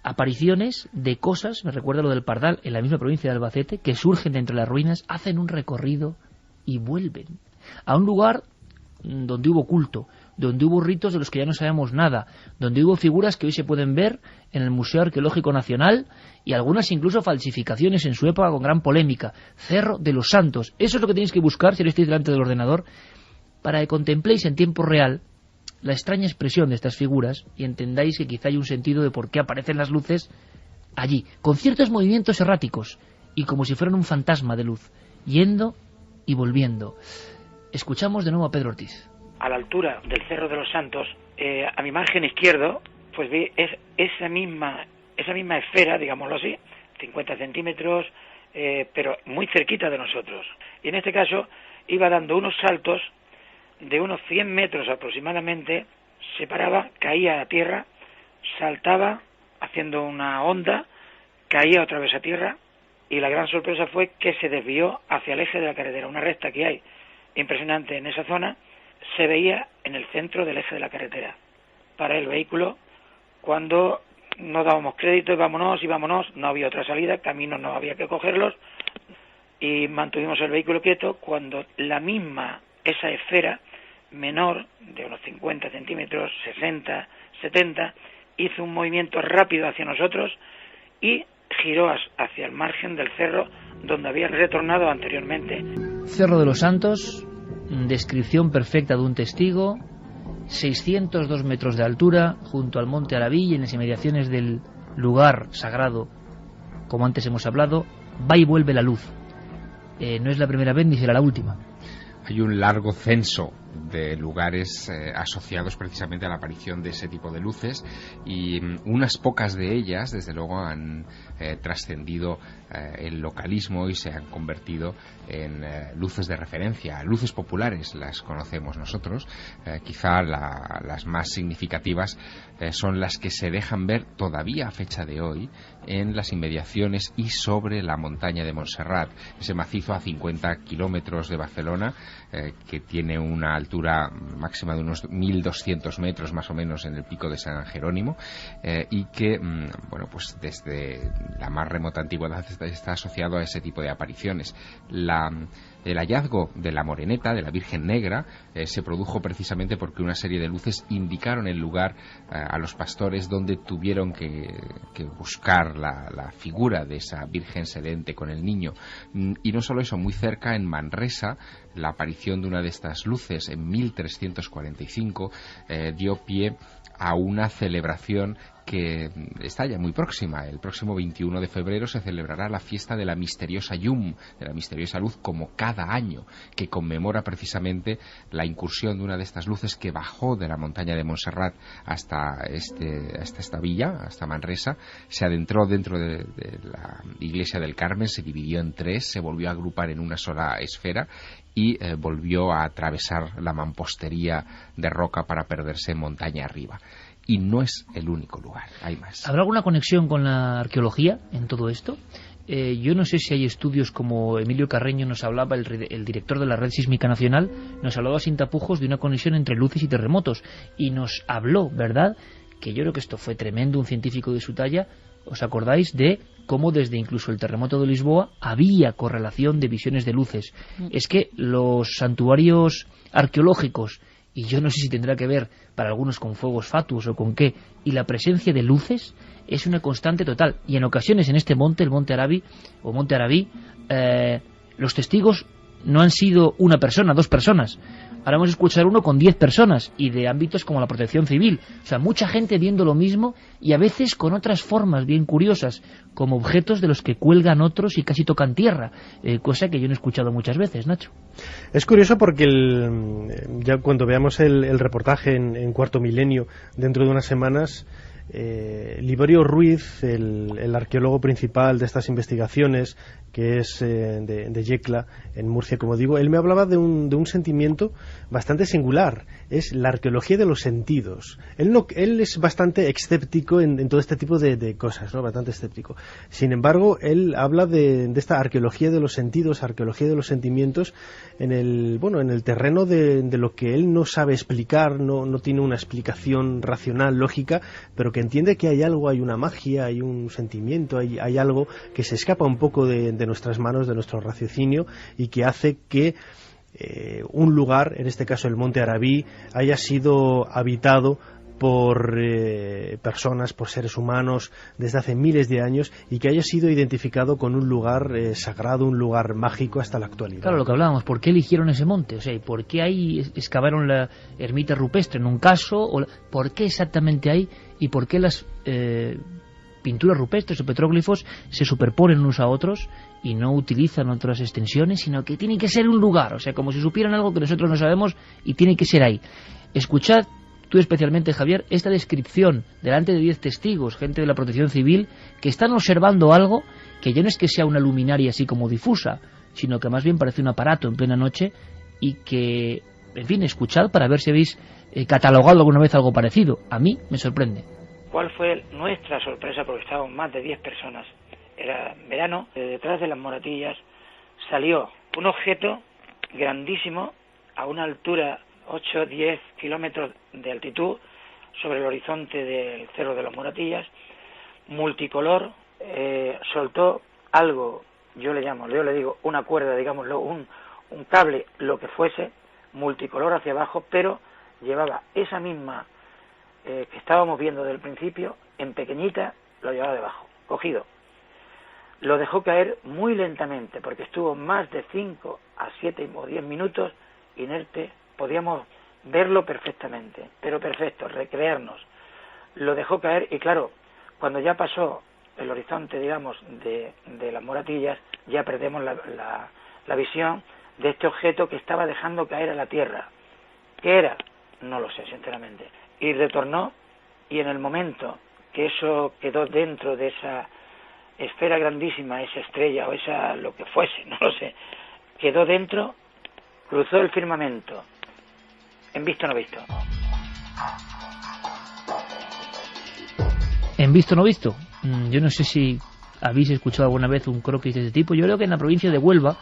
apariciones de cosas, me recuerda lo del Pardal, en la misma provincia de Albacete, que surgen de entre las ruinas, hacen un recorrido y vuelven a un lugar donde hubo culto, donde hubo ritos de los que ya no sabemos nada, donde hubo figuras que hoy se pueden ver en el Museo Arqueológico Nacional y algunas incluso falsificaciones en su época con gran polémica. Cerro de los Santos. Eso es lo que tenéis que buscar si estáis delante del ordenador, para que contempléis en tiempo real la extraña expresión de estas figuras y entendáis que quizá hay un sentido de por qué aparecen las luces allí, con ciertos movimientos erráticos y como si fueran un fantasma de luz, yendo y volviendo. Escuchamos de nuevo a Pedro Ortiz. A la altura del Cerro de los Santos, a mi margen izquierdo, pues vi esa misma esfera, digámoslo así, 50 centímetros, pero muy cerquita de nosotros. Y en este caso iba dando unos saltos de unos 100 metros aproximadamente, se paraba, caía a tierra, saltaba haciendo una onda, caía otra vez a tierra, y la gran sorpresa fue que se desvió hacia el eje de la carretera, una recta que hay impresionante en esa zona, se veía en el centro del eje de la carretera. Para el vehículo, cuando no dábamos crédito, y vámonos, no había otra salida, caminos no había que cogerlos, y mantuvimos el vehículo quieto cuando esa esfera menor, de unos 50 centímetros, 60, 70, hizo un movimiento rápido hacia nosotros y giró hacia el margen del cerro donde había retornado anteriormente. Cerro de los Santos, descripción perfecta de un testigo, 602 metros de altura, junto al Monte Arabí y en las inmediaciones del lugar sagrado, como antes hemos hablado, va y vuelve la luz. No es la primera vez ni será la última. Hay un largo censo de lugares asociados precisamente a la aparición de ese tipo de luces, y unas pocas de ellas desde luego han trascendido el localismo y se han convertido en luces de referencia, luces populares las conocemos nosotros. Quizá las más significativas son las que se dejan ver todavía a fecha de hoy en las inmediaciones y sobre la montaña de Montserrat, ese macizo a 50 kilómetros de Barcelona, que tiene una altura máxima de unos 1.200 metros más o menos en el pico de San Jerónimo, y que bueno, pues desde la más remota antigüedad está asociado a ese tipo de apariciones. El hallazgo de la Moreneta, de la Virgen Negra, se produjo precisamente porque una serie de luces indicaron el lugar a los pastores donde tuvieron que buscar la figura de esa Virgen sedente con el niño. Y no solo eso, muy cerca, en Manresa, la aparición de una de estas luces en 1345 dio pie a una celebración que está ya muy próxima. El próximo 21 de febrero se celebrará la fiesta de la misteriosa Llum, de la misteriosa luz, como cada año, que conmemora precisamente la incursión de una de estas luces que bajó de la montaña de Montserrat hasta esta villa, hasta Manresa, se adentró dentro de la iglesia del Carmen, se dividió en tres, se volvió a agrupar en una sola esfera y volvió a atravesar la mampostería de roca para perderse montaña arriba. Y no es el único lugar, hay más. ¿Habrá alguna conexión con la arqueología en todo esto? Yo no sé si hay estudios, como Emilio Carreño nos hablaba, el director de la Red Sísmica Nacional, nos hablaba sin tapujos de una conexión entre luces y terremotos, y nos habló, ¿verdad?, que yo creo que esto fue tremendo, un científico de su talla. ¿Os acordáis de cómo desde incluso el terremoto de Lisboa había correlación de visiones de luces? Es que los santuarios arqueológicos, y yo no sé si tendrá que ver para algunos con fuegos fatuos o con qué, y la presencia de luces es una constante total. Y en ocasiones en este monte, el Monte Arabí, los testigos no han sido una persona, 2 personas. Ahora vamos a escuchar uno con 10 personas, y de ámbitos como la protección civil. O sea, mucha gente viendo lo mismo, y a veces con otras formas bien curiosas, como objetos de los que cuelgan otros y casi tocan tierra, cosa que yo no he escuchado muchas veces, Nacho. Es curioso porque ya cuando veamos el reportaje en Cuarto Milenio, dentro de unas semanas, Liborio Ruiz, el arqueólogo principal de estas investigaciones, que es de Yecla, en Murcia, como digo, él me hablaba de un sentimiento bastante singular. Es la arqueología de los sentidos. Él es bastante escéptico en todo este tipo de cosas, ¿no? Bastante escéptico. Sin embargo, él habla de esta arqueología de los sentidos, arqueología de los sentimientos, en el terreno de lo que él no sabe explicar, no tiene una explicación racional, lógica, pero que entiende que hay algo, hay una magia, hay un sentimiento, hay algo que se escapa un poco de nuestras manos, de nuestro raciocinio, y que hace que un lugar, en este caso el Monte Arabí, haya sido habitado por personas, por seres humanos desde hace miles de años, y que haya sido identificado con un lugar sagrado, un lugar mágico hasta la actualidad. Claro, lo que hablábamos, ¿por qué eligieron ese monte? O sea, ¿por qué ahí excavaron la ermita rupestre en un caso? ¿Por qué exactamente ahí? ¿Y por qué las pinturas rupestres o petróglifos se superponen unos a otros y no utilizan otras extensiones, sino que tiene que ser un lugar? O sea, como si supieran algo que nosotros no sabemos, y tiene que ser ahí. Escuchad, tú especialmente, Javier, esta descripción delante de 10 testigos, gente de la protección civil, que están observando algo que ya no es que sea una luminaria así como difusa, sino que más bien parece un aparato en plena noche, y que, en fin, escuchad para ver si habéis catalogado alguna vez algo parecido. A mí me sorprende. ¿Cuál fue nuestra sorpresa? Porque estábamos más de 10 personas. Era verano. De detrás de las moratillas salió un objeto grandísimo a una altura 8-10 kilómetros de altitud sobre el horizonte del Cerro de las Moratillas, multicolor. Soltó algo, yo le digo una cuerda, digámoslo, un cable, lo que fuese, multicolor hacia abajo, pero llevaba esa misma que estábamos viendo del principio, en pequeñita, lo llevaba debajo, cogido. Lo dejó caer muy lentamente, porque estuvo más de 5 a 7 o 10 minutos inerte. Podíamos verlo perfectamente, pero perfecto, recrearnos. Lo dejó caer, y claro, cuando ya pasó el horizonte, digamos, de las moratillas, ya perdemos la visión de este objeto que estaba dejando caer a la tierra. ¿Qué era? No lo sé, sinceramente. Y retornó, y en el momento que eso quedó dentro de esa esfera grandísima, esa estrella o esa lo que fuese, no lo sé, quedó dentro, cruzó el firmamento, en visto no visto. En visto no visto. Yo no sé si habéis escuchado alguna vez un croquis de este tipo. Yo creo que en la provincia de Huelva,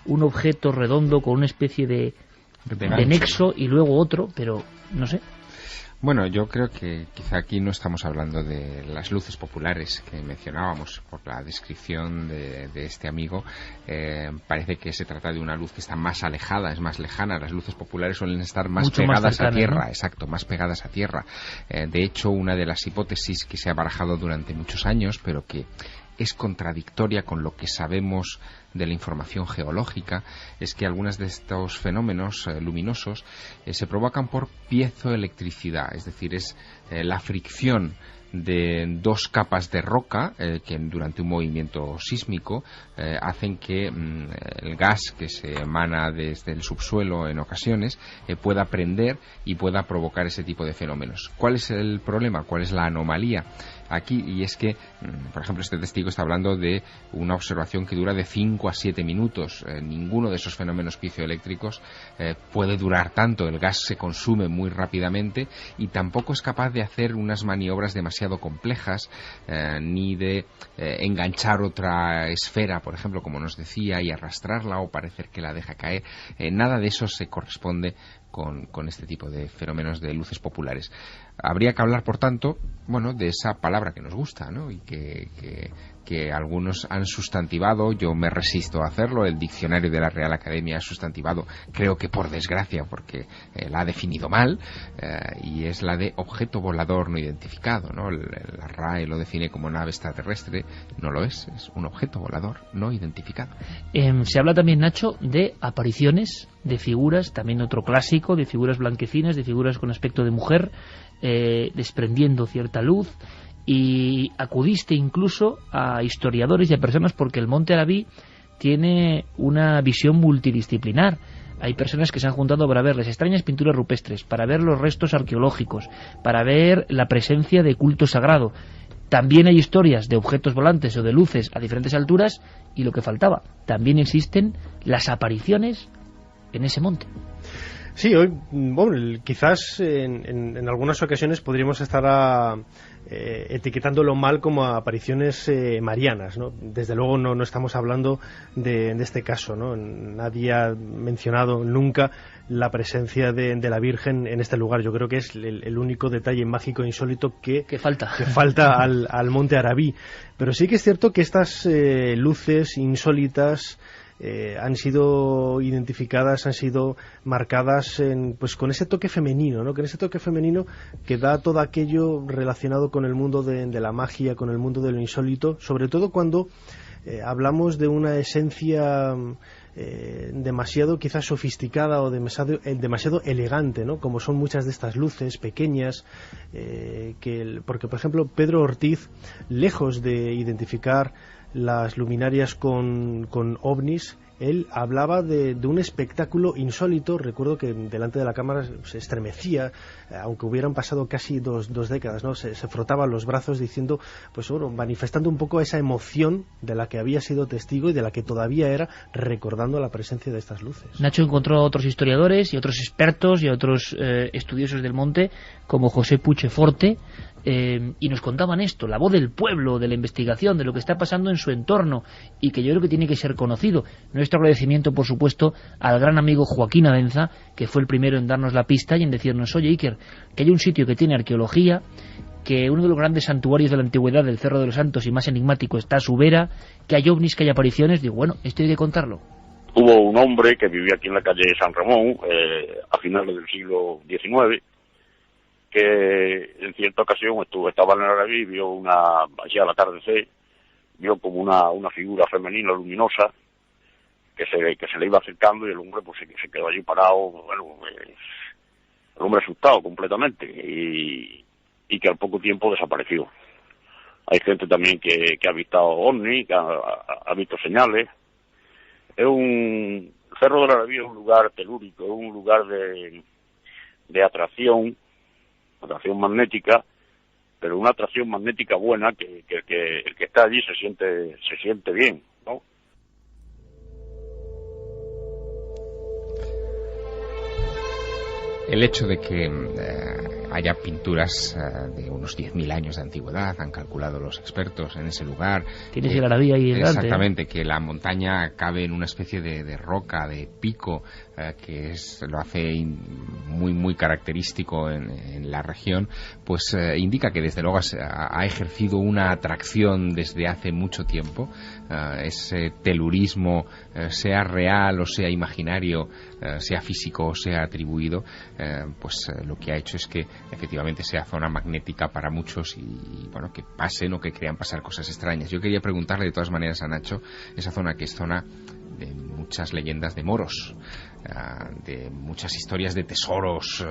un objeto redondo con una especie de nexo y luego otro, pero no sé. Bueno, yo creo que quizá aquí no estamos hablando de las luces populares que mencionábamos por la descripción de este amigo. Parece que se trata de una luz que está más alejada, es más lejana. Las luces populares suelen estar más pegadas a tierra, ¿no? Exacto, más pegadas a tierra. De hecho, una de las hipótesis que se ha barajado durante muchos años, pero que es contradictoria con lo que sabemos de la información geológica, es que algunos de estos fenómenos luminosos se provocan por piezoelectricidad, es decir, es la fricción de dos capas de roca que durante un movimiento sísmico hacen que el gas que se emana desde el subsuelo en ocasiones pueda prender y pueda provocar ese tipo de fenómenos. ¿Cuál es el problema? ¿Cuál es la anomalía aquí? Y es que, por ejemplo, este testigo está hablando de una observación que dura de 5 a 7 minutos. Ninguno de esos fenómenos piezoeléctricos puede durar tanto. El gas se consume muy rápidamente y tampoco es capaz de hacer unas maniobras demasiado complejas, ni de enganchar otra esfera, por ejemplo, como nos decía, y arrastrarla o parecer que la deja caer. Nada de eso se corresponde con este tipo de fenómenos de luces populares. Habría que hablar, por tanto, bueno, de esa palabra que nos gusta, ¿no? Y que algunos han sustantivado. Yo me resisto a hacerlo. El diccionario de la Real Academia ha sustantivado, creo que por desgracia, porque la ha definido mal, y es la de objeto volador no identificado, ¿no? La RAE lo define como nave extraterrestre. No lo es un objeto volador no identificado. Se habla también, Nacho, de apariciones de figuras, también otro clásico, de figuras blanquecinas, de figuras con aspecto de mujer, desprendiendo cierta luz. Y acudiste incluso a historiadores y a personas, porque el Monte Arabí tiene una visión multidisciplinar. Hay personas que se han juntado para ver las extrañas pinturas rupestres, para ver los restos arqueológicos, para ver la presencia de culto sagrado. También hay historias de objetos volantes o de luces a diferentes alturas, y lo que faltaba, también existen las apariciones en ese monte. Sí, hoy, bueno, quizás en algunas ocasiones podríamos estar etiquetándolo mal como apariciones marianas, ¿no? Desde luego no estamos hablando de este caso, ¿no? Nadie ha mencionado nunca la presencia de la Virgen en este lugar. Yo creo que es el único detalle mágico e insólito que falta al Monte Arabí. Pero sí que es cierto que estas luces insólitas han sido identificadas, han sido marcadas pues con ese toque femenino, ¿no? Con ese toque femenino que da todo aquello relacionado con el mundo de la magia, con el mundo de lo insólito, sobre todo cuando hablamos de una esencia demasiado quizás sofisticada o demasiado elegante, ¿no? Como son muchas de estas luces pequeñas, porque por ejemplo Pedro Ortiz, lejos de identificar las luminarias con ovnis, él hablaba de un espectáculo insólito. Recuerdo que delante de la cámara se estremecía, aunque hubieran pasado casi dos décadas, ¿no? Se frotaba los brazos diciendo, pues bueno, manifestando un poco esa emoción de la que había sido testigo y de la que todavía era, recordando la presencia de estas luces. Nacho encontró a otros historiadores y otros expertos y a otros estudiosos del monte, como José Pucheforte, y nos contaban esto, la voz del pueblo, de la investigación, de lo que está pasando en su entorno, y que yo creo que tiene que ser conocido. Nuestro agradecimiento, por supuesto, al gran amigo Joaquín Avenza, que fue el primero en darnos la pista y en decirnos, oye Iker, que hay un sitio que tiene arqueología, que uno de los grandes santuarios de la antigüedad, del Cerro de los Santos y más enigmático, está a su vera, que hay ovnis, que hay apariciones. Digo, bueno, esto hay que contarlo. Hubo un hombre que vivía aquí en la calle San Ramón, a finales del siglo XIX, que en cierta ocasión estaba en el Arabí y vio allí al atardecer, vio como una figura femenina luminosa que se le iba acercando, y el hombre pues se quedó allí parado, bueno, el hombre asustado completamente, y que al poco tiempo desapareció. Hay gente también que ha visto ovnis, que ha visto señales. El Cerro del Arabí es un lugar telúrico, es un lugar de atracción magnética, pero una atracción magnética buena, que el que está allí se siente bien, ¿no? El hecho de que haya pinturas de unos 10.000 años de antigüedad, han calculado los expertos en ese lugar. Tienes el Arabí ahí delante. Exactamente, que la montaña cabe en una especie de roca, de pico, que lo hace muy muy característico en la región, pues indica que desde luego ha ejercido una atracción desde hace mucho tiempo. Ese telurismo, sea real o sea imaginario, sea físico o sea atribuido, lo que ha hecho es que efectivamente sea zona magnética para muchos y bueno, que pasen o que crean pasar cosas extrañas. Yo quería preguntarle de todas maneras a Nacho, esa zona que es zona de muchas leyendas de moros, de muchas historias de tesoros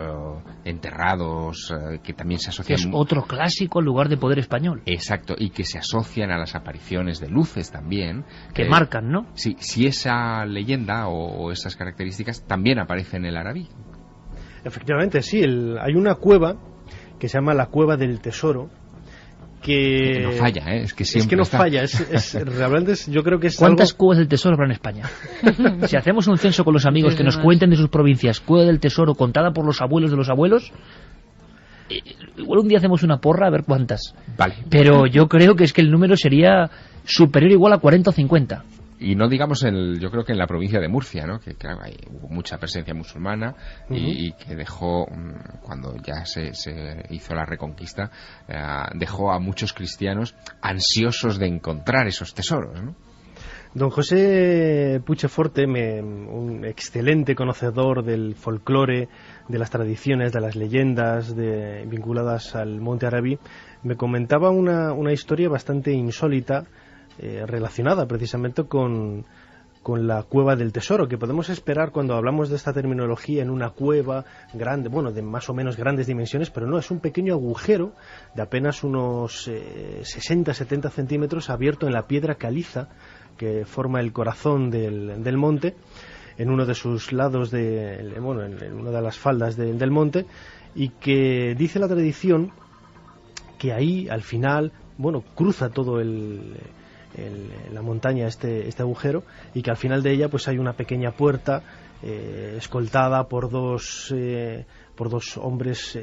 enterrados, que también se asocian... Es otro clásico lugar de poder español. Exacto, y que se asocian a las apariciones de luces también. Que marcan, ¿no? Sí, si esa leyenda o esas características también aparecen en el Arabí. Efectivamente, sí. Hay una cueva que se llama la Cueva del Tesoro, que no falla, es que siempre no está. falla, realmente yo creo que es ¿Cuántas algo... cuevas del tesoro habrá en España? Si hacemos un censo con los amigos que nos cuenten de sus provincias, cueva del tesoro contada por los abuelos de los abuelos, igual un día hacemos una porra a ver cuántas. Vale. Pero yo creo que es que el número sería superior o igual a 40 o 50. Y no digamos, yo creo que en la provincia de Murcia, ¿no? Que claro, hubo mucha presencia musulmana y que dejó, cuando ya se hizo la reconquista, dejó a muchos cristianos ansiosos de encontrar esos tesoros, ¿no? Don José Puigdeforte, un excelente conocedor del folclore, de las tradiciones, de las leyendas vinculadas al Monte Arabí, me comentaba una historia bastante insólita, relacionada precisamente con la Cueva del Tesoro, que podemos esperar cuando hablamos de esta terminología en una cueva grande, bueno, de más o menos grandes dimensiones, pero no, es un pequeño agujero de apenas unos 60-70 centímetros abierto en la piedra caliza que forma el corazón del monte, en uno de sus lados, en una de las faldas del monte, y que dice la tradición que ahí al final, cruza todo la montaña este agujero, y que al final de ella pues hay una pequeña puerta escoltada por dos hombres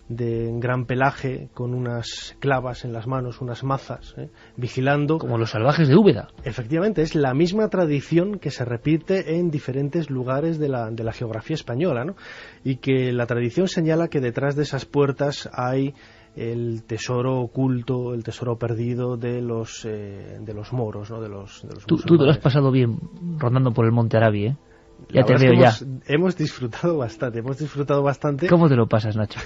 de gran pelaje, con unas clavas en las manos, unas mazas, vigilando. Como los salvajes de Úbeda. Efectivamente, es la misma tradición que se repite en diferentes lugares de la geografía española, ¿no? Y que la tradición señala que detrás de esas puertas hay el tesoro oculto, el tesoro perdido de los moros, ¿no? De los tú te lo has pasado bien rondando por el Monte Arabí, ¿eh? Ya te veo ya. Hemos disfrutado bastante. ¿Cómo te lo pasas, Nacho?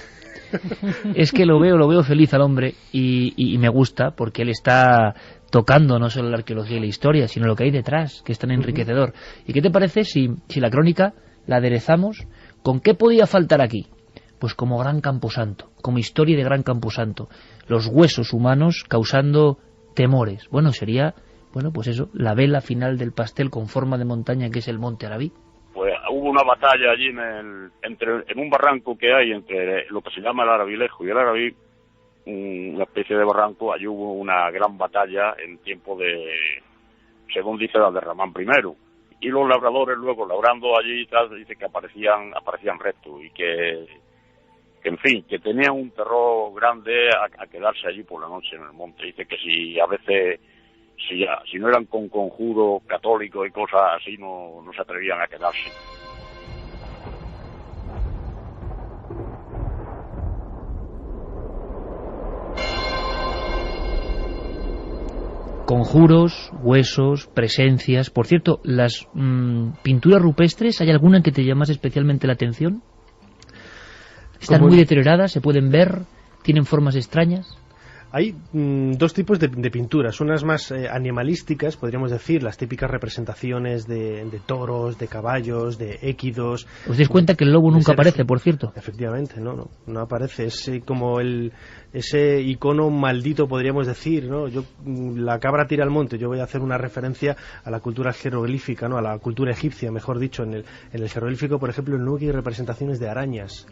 Es que lo veo feliz al hombre y me gusta, porque él está tocando no solo la arqueología y la historia, sino lo que hay detrás, que es tan enriquecedor. ¿Y qué te parece si la crónica la aderezamos con qué podía faltar aquí? Pues como gran camposanto, como historia de gran camposanto, los huesos humanos causando temores. Sería, pues eso, la vela final del pastel con forma de montaña que es el Monte Arabí. Pues hubo una batalla allí en un barranco que hay entre lo que se llama el Arabilejo y el Arabí, una especie de barranco. Allí hubo una gran batalla en tiempo según dice la de Ramán I, y los labradores luego labrando allí y tal, dice que aparecían restos, y que en fin, que tenían un terror grande a quedarse allí por la noche en el monte. Dice que si a veces, si no eran con conjuros católicos y cosas así, no se atrevían a quedarse. Conjuros, huesos, presencias. Por cierto, las pinturas rupestres, ¿hay alguna que te llamas especialmente la atención? ¿Están muy deterioradas? ¿Se pueden ver? ¿Tienen formas extrañas? Hay dos tipos de pinturas, unas más animalísticas, podríamos decir, las típicas representaciones de toros, de caballos, de équidos. ¿Os dais cuenta que el lobo nunca aparece, por cierto? Efectivamente, no aparece, es como ese icono maldito, podríamos decir, ¿no? La cabra tira al monte, yo voy a hacer una referencia a la cultura jeroglífica, ¿no? A la cultura egipcia, mejor dicho. En el jeroglífico, por ejemplo, nunca hay representaciones de arañas,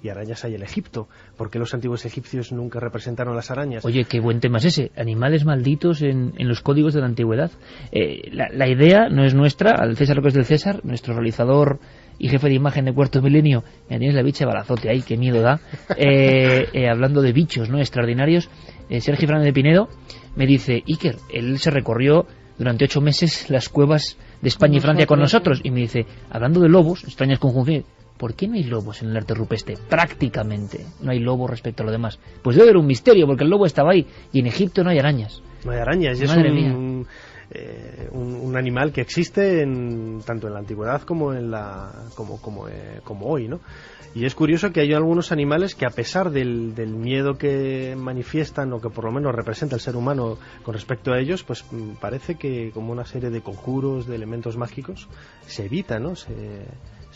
y arañas hay en Egipto. ¿Por qué los antiguos egipcios nunca representaron las arañas? Oye, qué buen tema es ese, animales malditos en los códigos de la antigüedad. La idea no es nuestra, al César lo que es del César, nuestro realizador y jefe de imagen de Cuarto Milenio, me tienes la bicha balazote ahí, qué miedo da, hablando de bichos, ¿no?, extraordinarios. Sergio Fernández de Pinedo me dice, Iker, él se recorrió durante 8 meses las cuevas de España y Francia con nosotros, y me dice, hablando de lobos, extrañas conjunciones, ¿por qué no hay lobos en el arte rupestre? Prácticamente no hay lobos respecto a lo demás. Pues debe haber un misterio, porque el lobo estaba ahí, y en Egipto no hay arañas. No hay arañas, y Madre mía. un animal que existe tanto en la antigüedad como como hoy, ¿no? Y es curioso que hay algunos animales que, a pesar del miedo que manifiestan, o que por lo menos representa el ser humano con respecto a ellos, pues parece que, como una serie de conjuros, de elementos mágicos, se evita, ¿no? Se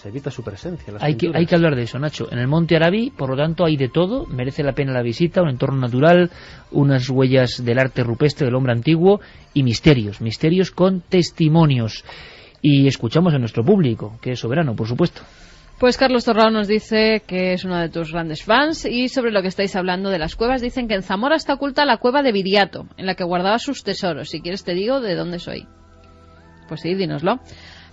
evita su presencia en las pinturas. Hay que hablar de eso, Nacho. En el Monte Arabi, por lo tanto, hay de todo. Merece la pena la visita, un entorno natural, unas huellas del arte rupestre del hombre antiguo y misterios con testimonios. Y escuchamos a nuestro público, que es soberano, por supuesto. Pues Carlos Torrao nos dice que es uno de tus grandes fans, y sobre lo que estáis hablando de las cuevas, dicen que en Zamora está oculta la cueva de Viriato, en la que guardaba sus tesoros. Si quieres te digo de dónde soy. Pues sí, dínoslo.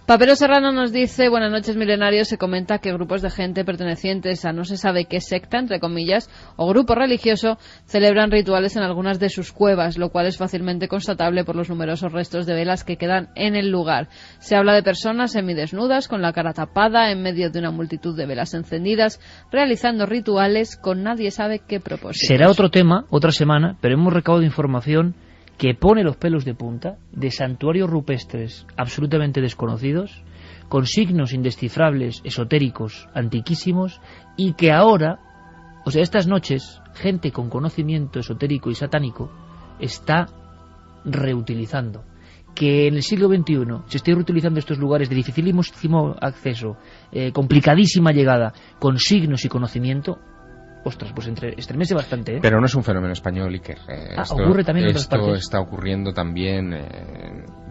Papero Serrano nos dice: buenas noches, milenarios. Se comenta que grupos de gente pertenecientes a no se sabe qué secta, entre comillas, o grupo religioso, celebran rituales en algunas de sus cuevas, lo cual es fácilmente constatable por los numerosos restos de velas que quedan en el lugar. Se habla de personas semidesnudas, con la cara tapada, en medio de una multitud de velas encendidas, realizando rituales con nadie sabe qué propósito. Será otro tema, otra semana, pero hemos recaudado información que pone los pelos de punta, de santuarios rupestres absolutamente desconocidos, con signos indescifrables, esotéricos, antiquísimos, y que ahora, o sea, estas noches, gente con conocimiento esotérico y satánico está reutilizando. Que en el siglo XXI se esté reutilizando estos lugares de dificilísimo acceso, complicadísima llegada, con signos y conocimiento. Ostras, pues estremece bastante, ¿eh? Pero no es un fenómeno español, Iker. Ocurre también en otras partes. Esto está ocurriendo también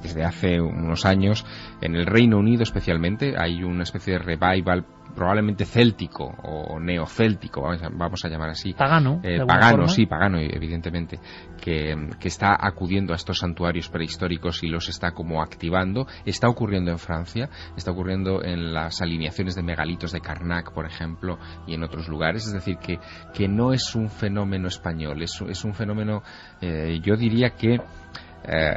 desde hace unos años. En el Reino Unido especialmente hay una especie de revival, probablemente céltico o neocéltico, vamos a llamar así. Pagano. Pagano, sí, pagano, evidentemente, que está acudiendo a estos santuarios prehistóricos y los está como activando. Está ocurriendo en Francia, está ocurriendo en las alineaciones de megalitos de Karnak, por ejemplo, y en otros lugares. Es decir, que no es un fenómeno español, es un fenómeno, yo diría que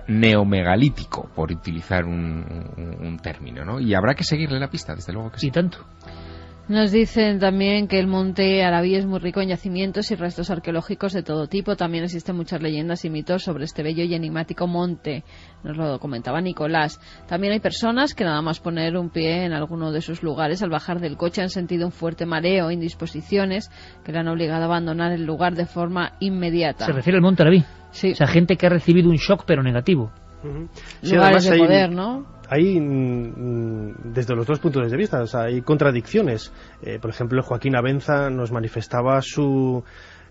neomegalítico, por utilizar un término, ¿no? Y habrá que seguirle la pista, desde luego que sí. Y tanto. Nos dicen también que el Monte Arabi es muy rico en yacimientos y restos arqueológicos de todo tipo. También existen muchas leyendas y mitos sobre este bello y enigmático monte. Nos lo comentaba Nicolás. También hay personas que nada más poner un pie en alguno de sus lugares, al bajar del coche, han sentido un fuerte mareo, indisposiciones, que le han obligado a abandonar el lugar de forma inmediata. Se refiere al Monte Arabi. Sí. O sea, gente que ha recibido un shock pero negativo. Sí, lugares de poder, ¿no? Hay, desde los dos puntos de vista, o sea, hay contradicciones. Por ejemplo, Joaquín Abenza nos manifestaba su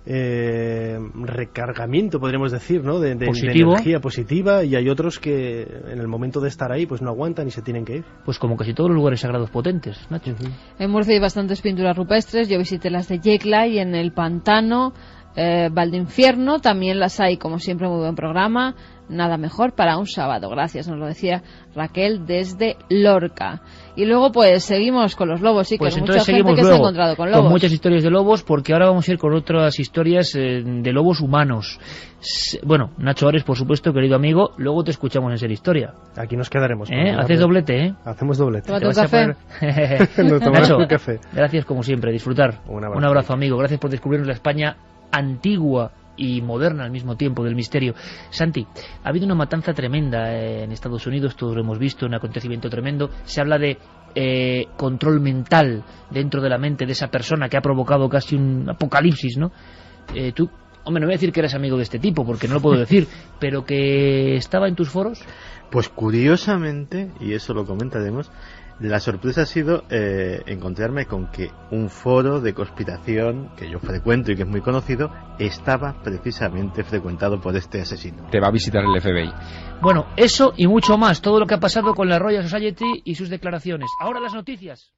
recargamiento, podríamos decir, ¿no? de energía positiva, y hay otros que en el momento de estar ahí pues no aguantan y se tienen que ir. Pues como casi todos los lugares sagrados potentes, Nacho. En Murcia hay bastantes pinturas rupestres. Yo visité las de Yecla y en el Pantano, Valdinfierno también las hay. Como siempre, muy buen programa, nada mejor para un sábado. Gracias, nos lo decía Raquel desde Lorca. Y luego pues seguimos con los lobos. Sí, pues que hay entonces mucha gente que se ha encontrado con lobos, con muchas historias de lobos, porque ahora vamos a ir con otras historias de lobos humanos. Bueno, Nacho Ares, por supuesto, querido amigo, luego te escuchamos en Ser Historia. Aquí nos quedaremos. Haces doblete, ¿eh? Hacemos doblete. ¿Tómate un café? Nacho, un café. Gracias como siempre, disfrutar. Un abrazo, amigo. Gracias por descubrirnos la España antigua y moderna al mismo tiempo del misterio. Santi, ha habido una matanza tremenda en Estados Unidos, todos lo hemos visto, un acontecimiento tremendo. Se habla de control mental dentro de la mente de esa persona que ha provocado casi un apocalipsis, ¿no? Tú, hombre, no voy a decir que eres amigo de este tipo, porque no lo puedo decir, pero que estaba en tus foros. Pues curiosamente, y eso lo comentaremos, la sorpresa ha sido encontrarme con que un foro de conspiración que yo frecuento y que es muy conocido estaba precisamente frecuentado por este asesino. Te va a visitar el FBI. Bueno, eso y mucho más, todo lo que ha pasado con la Royal Society y sus declaraciones. Ahora las noticias.